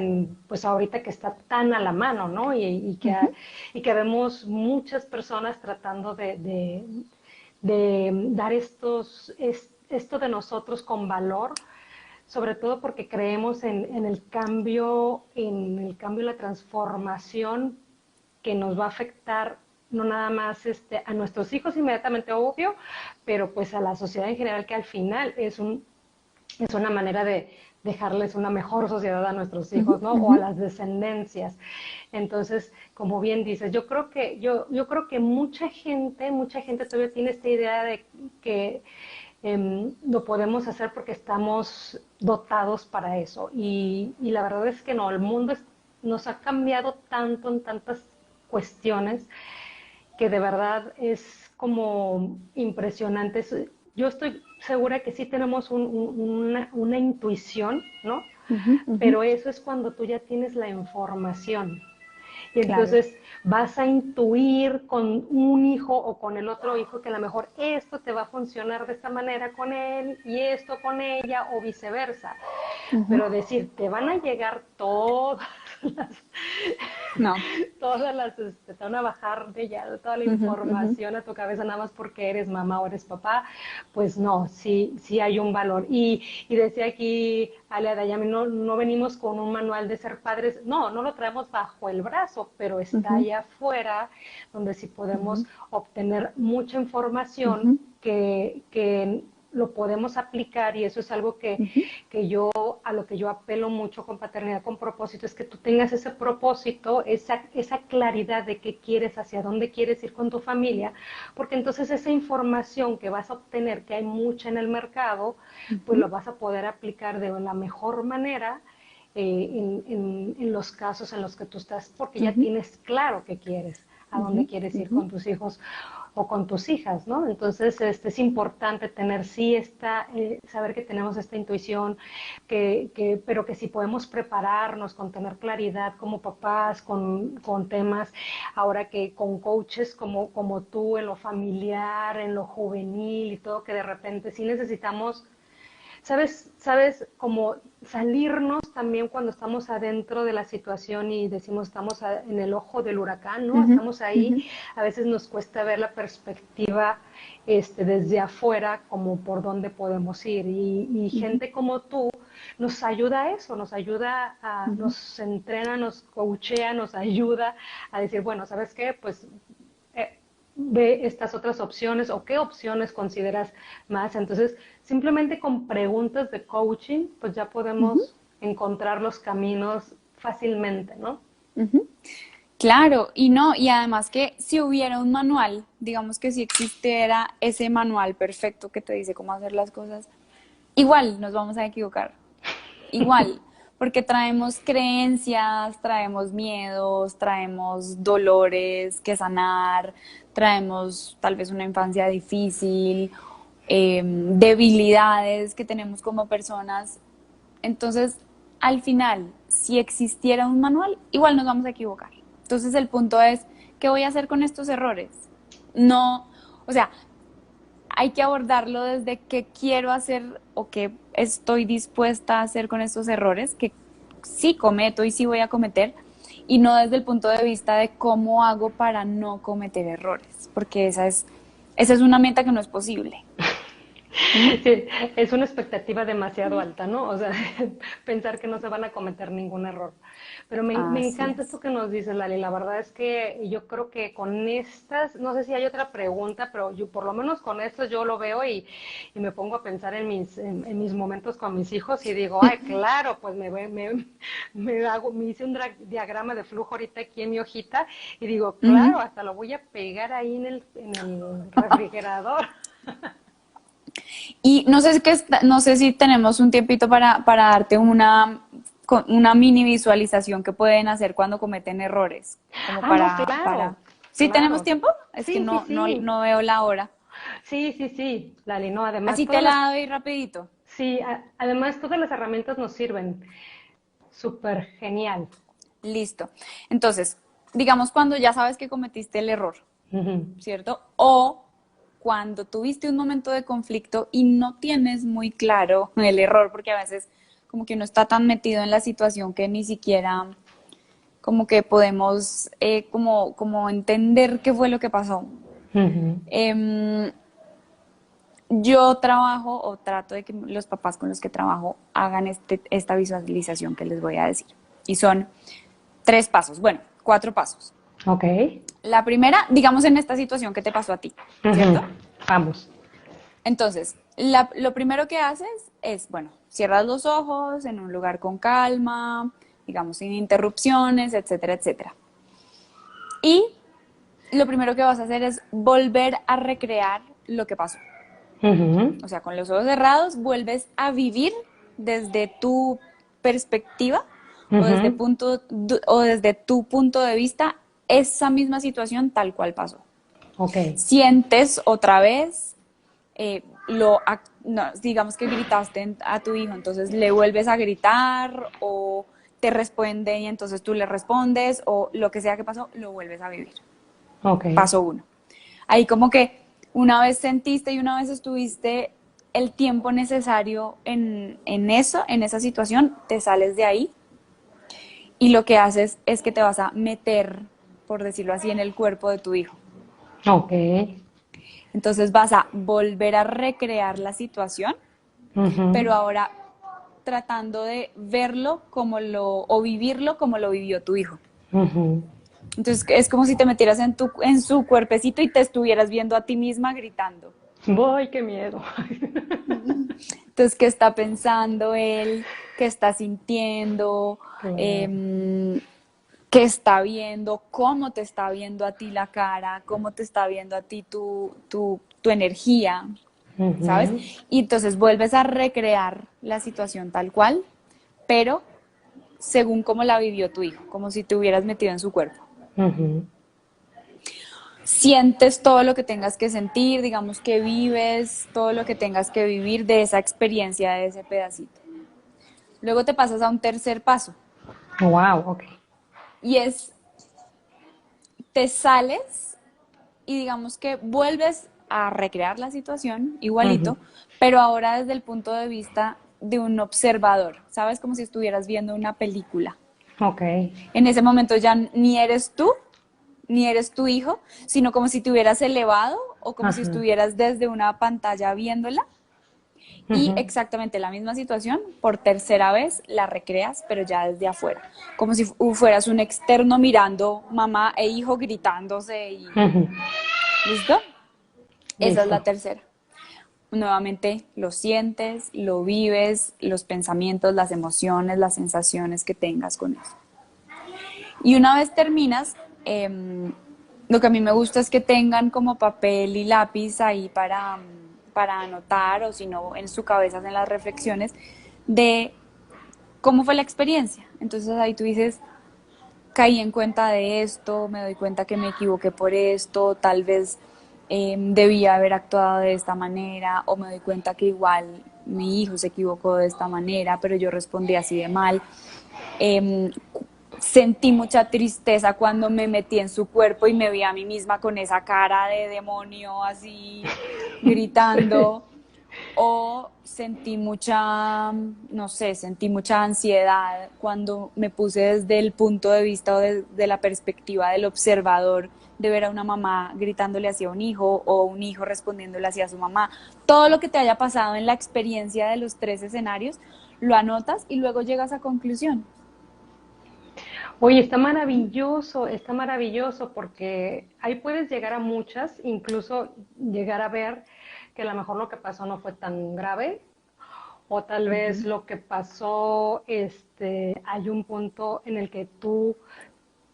pues ahorita que está tan a la mano, ¿no? Ujú. Y que vemos muchas personas tratando de dar esto de nosotros con valor, sobre todo porque creemos en el cambio y la transformación que nos va a afectar no nada más a nuestros hijos inmediatamente, obvio, pero pues a la sociedad en general, que al final es una manera de dejarles una mejor sociedad a nuestros Ujú. hijos, ¿no? O Ujú. a las descendencias. Entonces, como bien dices, yo creo que mucha gente todavía tiene esta idea de que lo podemos hacer porque estamos dotados para eso. Y la verdad es que no, el mundo nos ha cambiado tanto en tantas cuestiones que de verdad es como impresionante. Yo estoy segura que sí tenemos una intuición, ¿no? Ujú. Ujú. Pero eso es cuando tú ya tienes la información. Y Claro. entonces vas a intuir con un hijo o con el otro hijo que a lo mejor esto te va a funcionar de esta manera con él y esto con ella o viceversa. Ujú. Pero decir, te van a llegar las, No. te van a bajar de ya toda la Ujú. Ujú. información a tu cabeza nada más porque eres mamá o eres papá, pues no, sí hay un valor. Y decía aquí Ale Dayami, no venimos con un manual de ser padres, no lo traemos bajo el brazo, pero está Ujú. allá afuera donde sí podemos Ujú. obtener mucha información Ujú. que lo podemos aplicar y eso es algo Ujú. a lo que yo apelo mucho con paternidad con propósito, es que tú tengas ese propósito, esa claridad de qué quieres, hacia dónde quieres ir con tu familia, porque entonces esa información que vas a obtener, que hay mucha en el mercado, pues Ujú. lo vas a poder aplicar de la mejor manera en los casos en los que tú estás, porque ya Ujú. tienes claro qué quieres, a dónde Ujú. quieres ir Ujú. con tus hijos o con tus hijas, ¿no? Entonces, es importante tener saber que tenemos esta intuición, pero que si podemos prepararnos con tener claridad como papás, con temas, ahora que con coaches como tú, en lo familiar, en lo juvenil y todo, que de repente sí necesitamos sabes, como salirnos también cuando estamos adentro de la situación y decimos estamos en el ojo del huracán, ¿no? Ujú. Estamos ahí, Ujú. a veces nos cuesta ver la perspectiva desde afuera, como por dónde podemos ir. Y Ujú. gente como tú nos ayuda a eso, Ujú. nos entrena, nos coachea, nos ayuda a decir, bueno, ¿sabes qué? Pues ve estas otras opciones o qué opciones consideras más. Entonces, simplemente con preguntas de coaching, pues ya Ujú. podemos encontrar los caminos fácilmente, ¿no? Ujú. Claro, y no, y además que si hubiera un manual, digamos que si existiera ese manual perfecto que te dice cómo hacer las cosas, igual nos vamos a equivocar, igual, porque traemos creencias, traemos miedos, traemos dolores que sanar, traemos tal vez una infancia difícil, debilidades que tenemos como personas. Entonces, al final, si existiera un manual, igual nos vamos a equivocar. Entonces, el punto es, ¿qué voy a hacer con estos errores? No, o sea, hay que abordarlo desde qué quiero hacer o qué estoy dispuesta a hacer con estos errores, que sí cometo y sí voy a cometer, y no desde el punto de vista de cómo hago para no cometer errores, porque esa es una meta que no es posible. Sí, es una expectativa demasiado alta, ¿no? O sea, pensar que no se van a cometer ningún error. Pero me Así encanta es. esto que nos dices, Lali. La verdad es que yo creo que con estas, no sé si hay otra pregunta, pero yo por lo menos con esto yo lo veo y me pongo a pensar en mis momentos con mis hijos y digo, ay, claro, pues me hice un diagrama de flujo ahorita aquí en mi hojita y digo, claro, Ujú. hasta lo voy a pegar ahí en el refrigerador. Y no sé, no sé si tenemos un tiempito para darte una mini visualización que pueden hacer cuando cometen errores, como Ah, no, para... claro, ¿Sí tenemos claro. tiempo? Es que Sí, sí, sí. no veo la hora. Sí, sí, sí, Lali, no, además Así te la doy rapidito. sí, además todas las herramientas nos sirven. Súper genial. Listo. Entonces, digamos cuando ya sabes que cometiste el error, Ujú, ¿cierto? O cuando tuviste un momento de conflicto y no tienes muy claro el error, porque a veces como que uno está tan metido en la situación que ni siquiera como que podemos como entender qué fue lo que pasó. ujú. Em, yo trabajo o trato de que los papás con los que trabajo hagan esta visualización que les voy a decir. Y son 3 pasos, bueno, 4 pasos. Ok. La primera, digamos en esta situación que te pasó a ti, Ujú. ¿cierto? Vamos. Entonces, lo primero que haces es, bueno, cierras los ojos en un lugar con calma, digamos sin interrupciones, etcétera, etcétera. Y lo primero que vas a hacer es volver a recrear lo que pasó. Ujú, O sea, con los ojos cerrados vuelves a vivir desde tu perspectiva ujú. o desde tu punto de vista esa misma situación tal cual pasó. Ok. Sientes otra vez, no, digamos que gritaste a tu hijo, entonces le vuelves a gritar o te responde y entonces tú le respondes o lo que sea que pasó, lo vuelves a vivir. Ok. Paso 1. Ahí como que una vez sentiste y una vez estuviste el tiempo necesario en eso, en esa situación, te sales de ahí y lo que haces es que te vas a meter, por decirlo así, en el cuerpo de tu hijo. Ok. Entonces vas a volver a recrear la situación, Ujú, pero ahora tratando de verlo o vivirlo como lo vivió tu hijo. ujú. Entonces es como si te metieras en su cuerpecito y te estuvieras viendo a ti misma gritando. Voy, qué miedo. Entonces, ¿qué está pensando él? ¿Qué está sintiendo? Claro. Eh, ¿Qué está viendo? ¿Cómo te está viendo a ti la cara? ¿Cómo te está viendo a ti tu energía? ¿Sabes? Ujú, Y entonces vuelves a recrear la situación tal cual, pero según cómo la vivió tu hijo, como si te hubieras metido en su cuerpo. ujú, Sientes todo lo que tengas que sentir, digamos que vives todo lo que tengas que vivir de esa experiencia, de ese pedacito. Luego te pasas a un tercer paso wow, ok. y es, te sales y digamos que vuelves a recrear la situación Ujú, igualito, pero ahora desde el punto de vista de un observador, ¿sabes? Como si estuvieras viendo una película. ok. En ese momento ya ni eres tú, ni eres tu hijo, sino como si te hubieras elevado o como si Ajá. estuvieras desde una pantalla viéndola y Ujú, exactamente la misma situación, por tercera vez la recreas, pero ya desde afuera, como si fueras un externo mirando mamá e hijo gritándose y ujú. ¿listo? Esa es Listo. la tercera. Nuevamente lo sientes, lo vives, los pensamientos, las emociones, las sensaciones que tengas con eso. Y una vez terminas, lo que a mí me gusta es que tengan como papel y lápiz ahí para anotar o si no en su cabeza en las reflexiones de cómo fue la experiencia. Entonces ahí tú dices, caí en cuenta de esto, me doy cuenta que me equivoqué por esto, tal vez debía haber actuado de esta manera o me doy cuenta que igual mi hijo se equivocó de esta manera, pero yo respondí así de mal. Eh, Sentí mucha tristeza cuando me metí en su cuerpo y me vi a mí misma con esa cara de demonio así Sí. gritando o sentí mucha, no sé, sentí mucha ansiedad cuando me puse desde el punto de vista o desde la perspectiva del observador de ver a una mamá gritándole hacia un hijo o un hijo respondiéndole hacia su mamá. Todo lo que te haya pasado en la experiencia de los 3 escenarios, lo anotas y luego llegas a conclusión. Oye, está maravilloso porque ahí puedes llegar a muchas, incluso llegar a ver que a lo mejor lo que pasó no fue tan grave, o tal vez lo que pasó, hay un punto en el que tú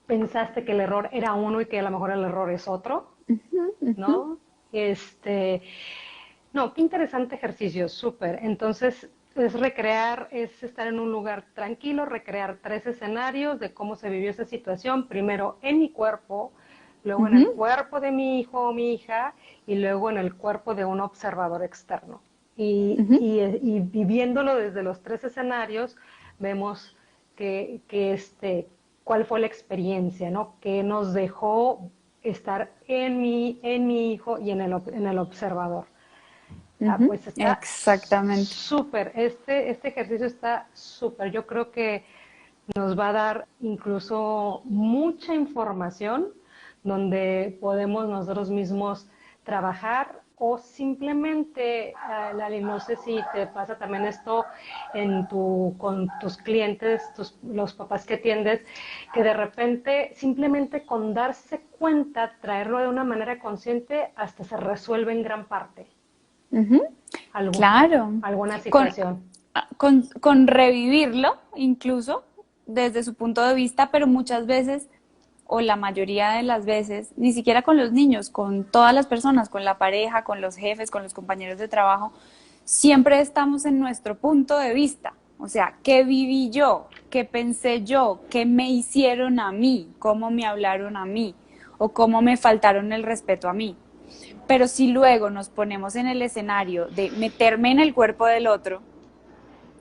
pensaste que el error era uno y que a lo mejor el error es otro, ¿no? No, qué interesante ejercicio, súper. Entonces, es recrear, es estar en un lugar tranquilo, recrear 3 escenarios de cómo se vivió esa situación, primero en mi cuerpo, luego en el cuerpo de mi hijo o mi hija y luego en el cuerpo de un observador externo. Y viviéndolo desde los 3 escenarios, vemos cuál fue la experiencia, ¿no? Que nos dejó estar en mi hijo y en el observador. Pues está Exactamente. súper, este ejercicio está súper. Yo creo que nos va a dar incluso mucha información donde podemos nosotros mismos trabajar o simplemente, Lali, no sé si te pasa también esto con tus clientes, los papás que atiendes, que de repente simplemente con darse cuenta, traerlo de una manera consciente, hasta se resuelve en gran parte. Claro, Alguna con, situación. con revivirlo incluso desde su punto de vista, pero muchas veces, o la mayoría de las veces, ni siquiera con los niños, con todas las personas, con la pareja, con los jefes, con los compañeros de trabajo, siempre estamos en nuestro punto de vista. O sea, ¿qué viví yo? ¿Qué pensé yo? ¿Qué me hicieron a mí? ¿Cómo me hablaron a mí? ¿O cómo me faltaron el respeto a mí? Pero si luego nos ponemos en el escenario de meterme en el cuerpo del otro,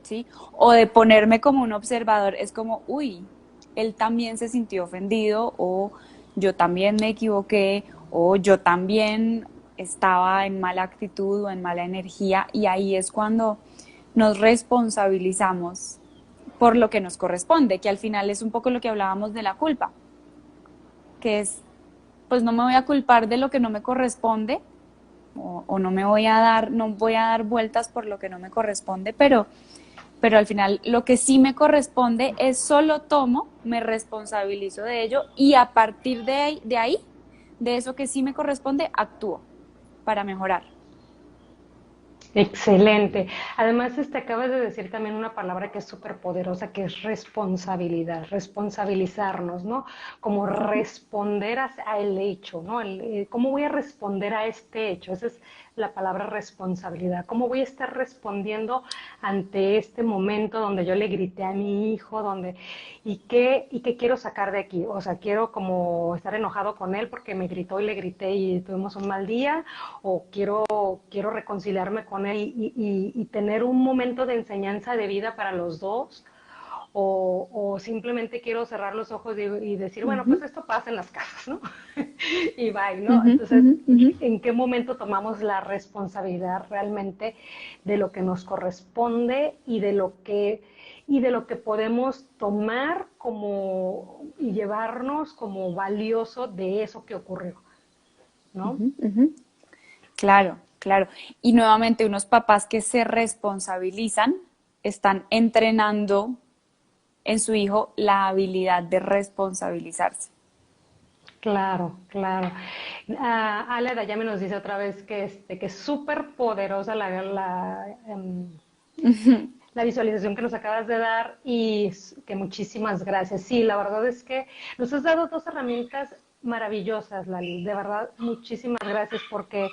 ¿sí? O de ponerme como un observador, es como, uy, él también se sintió ofendido, o yo también me equivoqué, o yo también estaba en mala actitud o en mala energía, y ahí es cuando nos responsabilizamos por lo que nos corresponde, que al final es un poco lo que hablábamos de la culpa, que es, pues no me voy a culpar de lo que no me corresponde, o no me voy a dar, no voy a dar vueltas por lo que no me corresponde, pero al final lo que sí me corresponde es solo tomo, me responsabilizo de ello y a partir de ahí, de eso que sí me corresponde, actúo para mejorar. Excelente. Además, acabas de decir también una palabra que es súper poderosa, que es responsabilidad, responsabilizarnos, ¿no? Como responder a el hecho, ¿no? ¿Cómo voy a responder a este hecho? Esa es la palabra responsabilidad. ¿Cómo voy a estar respondiendo ante este momento donde yo le grité a mi hijo, y qué quiero sacar de aquí? O sea, quiero como estar enojado con él porque me gritó y le grité y tuvimos un mal día, o quiero reconciliarme con él y tener un momento de enseñanza de vida para los dos, o simplemente quiero cerrar los ojos y decir, bueno, pues esto pasa en las casas, ¿no? Y bye, ¿no? Entonces, ¿en qué momento tomamos la responsabilidad realmente de lo que nos corresponde y de lo que podemos tomar como y llevarnos como valioso de eso que ocurrió, ¿no? Claro, claro. Y nuevamente unos papás que se responsabilizan están entrenando en su hijo la habilidad de responsabilizarse. Claro, claro. Aleda ya me nos dice otra vez que es súper poderosa la visualización que nos acabas de dar y que muchísimas gracias. Sí, la verdad es que nos has dado 2 herramientas maravillosas, Lali. De verdad, muchísimas gracias porque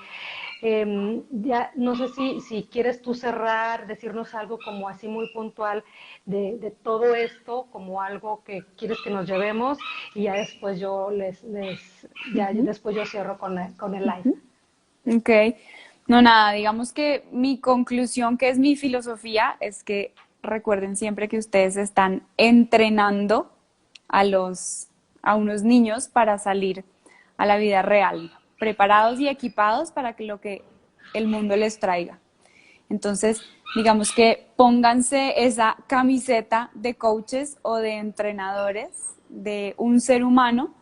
ya no sé si quieres tú cerrar, decirnos algo como así muy puntual de todo esto, como algo que quieres que nos llevemos y ya después después yo cierro con el live. Ok. No, nada, digamos que mi conclusión, que es mi filosofía, es que recuerden siempre que ustedes están entrenando a a unos niños para salir a la vida real, preparados y equipados para que lo que el mundo les traiga. Entonces, digamos que pónganse esa camiseta de coaches o de entrenadores de un ser humano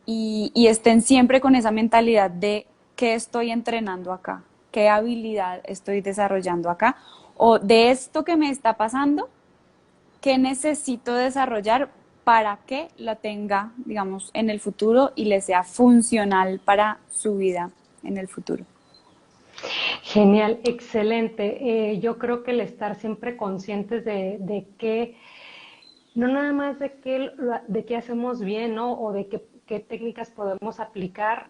y estén siempre con esa mentalidad de qué estoy entrenando acá, qué habilidad estoy desarrollando acá, o de esto que me está pasando, qué necesito desarrollar para que la tenga, digamos, en el futuro y le sea funcional para su vida en el futuro. Genial, excelente. Yo creo que el estar siempre conscientes de que, no nada más de qué hacemos bien, ¿no? O de qué técnicas podemos aplicar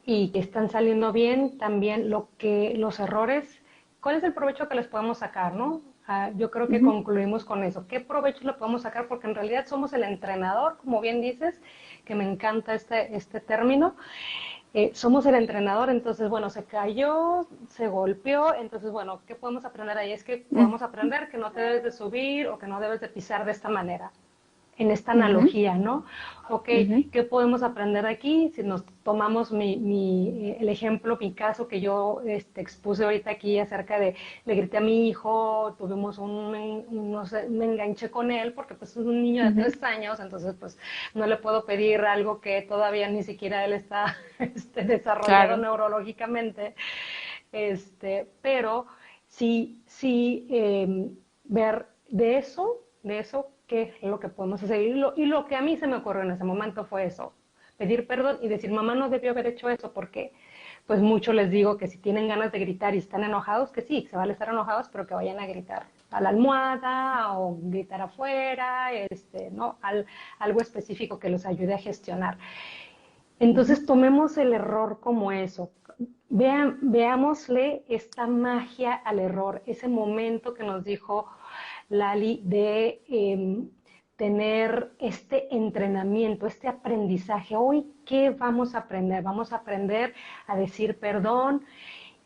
y que están saliendo bien, también los errores, ¿cuál es el provecho que les podemos sacar, ¿no? Yo creo que Ujú. concluimos con eso. ¿Qué provecho le podemos sacar? Porque en realidad somos el entrenador, como bien dices, que me encanta este término. Somos el entrenador, entonces, bueno, se cayó, se golpeó, entonces, bueno, ¿qué podemos aprender ahí? Es que Mm, podemos aprender que no te debes de subir o que no debes de pisar de esta manera, en esta ujú, analogía, ¿no? Ok, ujú, ¿qué podemos aprender aquí? Si nos tomamos el ejemplo, mi caso que yo expuse ahorita aquí acerca le grité a mi hijo, tuvimos no sé, un enganche con él, porque pues es un niño de ujú. 3 años, entonces pues no le puedo pedir algo que todavía ni siquiera él está desarrollado Claro. neurológicamente, pero sí ver de eso, qué es lo que podemos hacer. Y lo que a mí se me ocurrió en ese momento fue eso, pedir perdón y decir, mamá no debió haber hecho eso, porque pues mucho les digo que si tienen ganas de gritar y están enojados, que sí, se vale estar enojados, pero que vayan a gritar a la almohada o gritar afuera, ¿no? Algo específico que los ayude a gestionar. Ujú. Entonces tomemos el error como eso. Veámosle esta magia al error, ese momento que nos dijo Lali de tener este entrenamiento, este aprendizaje. Hoy, ¿qué vamos a aprender? Vamos a aprender a decir perdón,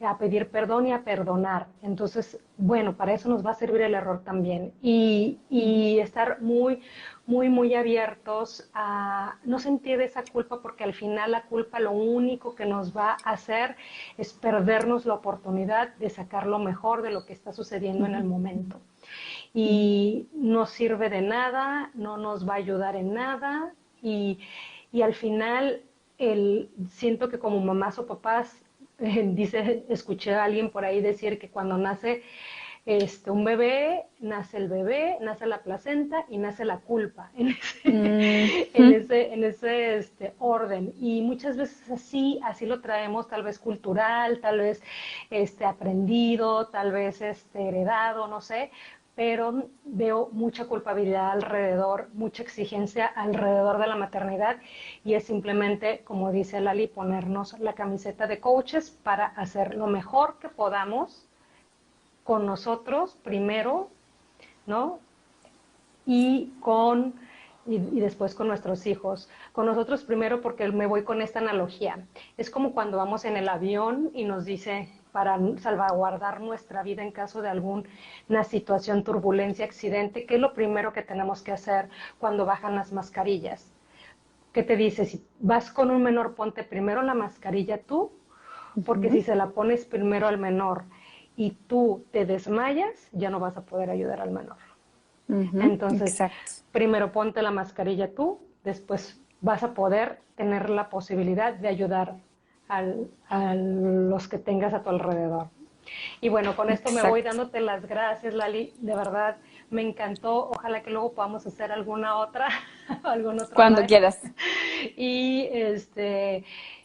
a pedir perdón y a perdonar. Entonces, bueno, para eso nos va a servir el error también. Ujú. Y estar muy abiertos a no sentir esa culpa, porque al final la culpa lo único que nos va a hacer es perdernos la oportunidad de sacar lo mejor de lo que está sucediendo en el Ujú. momento. Ujú. Y no sirve de nada, no nos va a ayudar en nada y al final siento que como mamás o papás, escuché a alguien por ahí decir que cuando nace un bebé, nace el bebé, nace la placenta y nace la culpa Ujú. en ese orden. Y muchas veces así lo traemos, tal vez cultural, tal vez aprendido, tal vez heredado, no sé, pero veo mucha culpabilidad alrededor, mucha exigencia alrededor de la maternidad y es simplemente, como dice Lali, ponernos la camiseta de coaches para hacer lo mejor que podamos con nosotros primero, ¿no? Y y después con nuestros hijos. Con nosotros primero porque me voy con esta analogía. Es como cuando vamos en el avión y nos dice para salvaguardar nuestra vida en caso de alguna situación, turbulencia, accidente, ¿qué es lo primero que tenemos que hacer cuando bajan las mascarillas? ¿Qué te dice? Si vas con un menor, ponte primero la mascarilla tú, porque si Ujú. se la pones primero al menor y tú te desmayas, ya no vas a poder ayudar al menor. Ujú. Entonces, Exacto. primero ponte la mascarilla tú, después vas a poder tener la posibilidad de ayudar a los que tengas a tu alrededor. Y bueno, con esto me voy Exacto. dándote las gracias, Lali. De verdad, me encantó. Ojalá que luego podamos hacer alguna otra, algún otro Cuando live. quieras. Y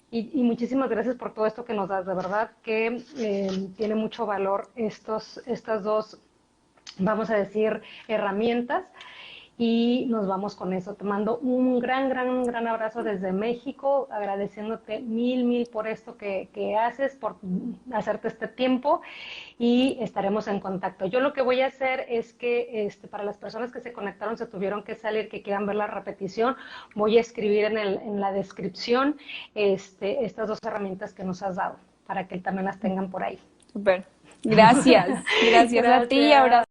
y muchísimas gracias por todo esto que nos das. De verdad que tiene mucho valor estas dos, vamos a decir, herramientas. Y nos vamos con eso. Te mando un gran abrazo desde México, agradeciéndote mil por esto que haces, por hacerte este tiempo y estaremos en contacto. Yo lo que voy a hacer es que para las personas que se conectaron, se tuvieron que salir, que quieran ver la repetición, voy a escribir en la descripción estas dos herramientas que nos has dado para que también las tengan por ahí. Súper. Gracias. Gracias a ti. Gracias. Abrazo.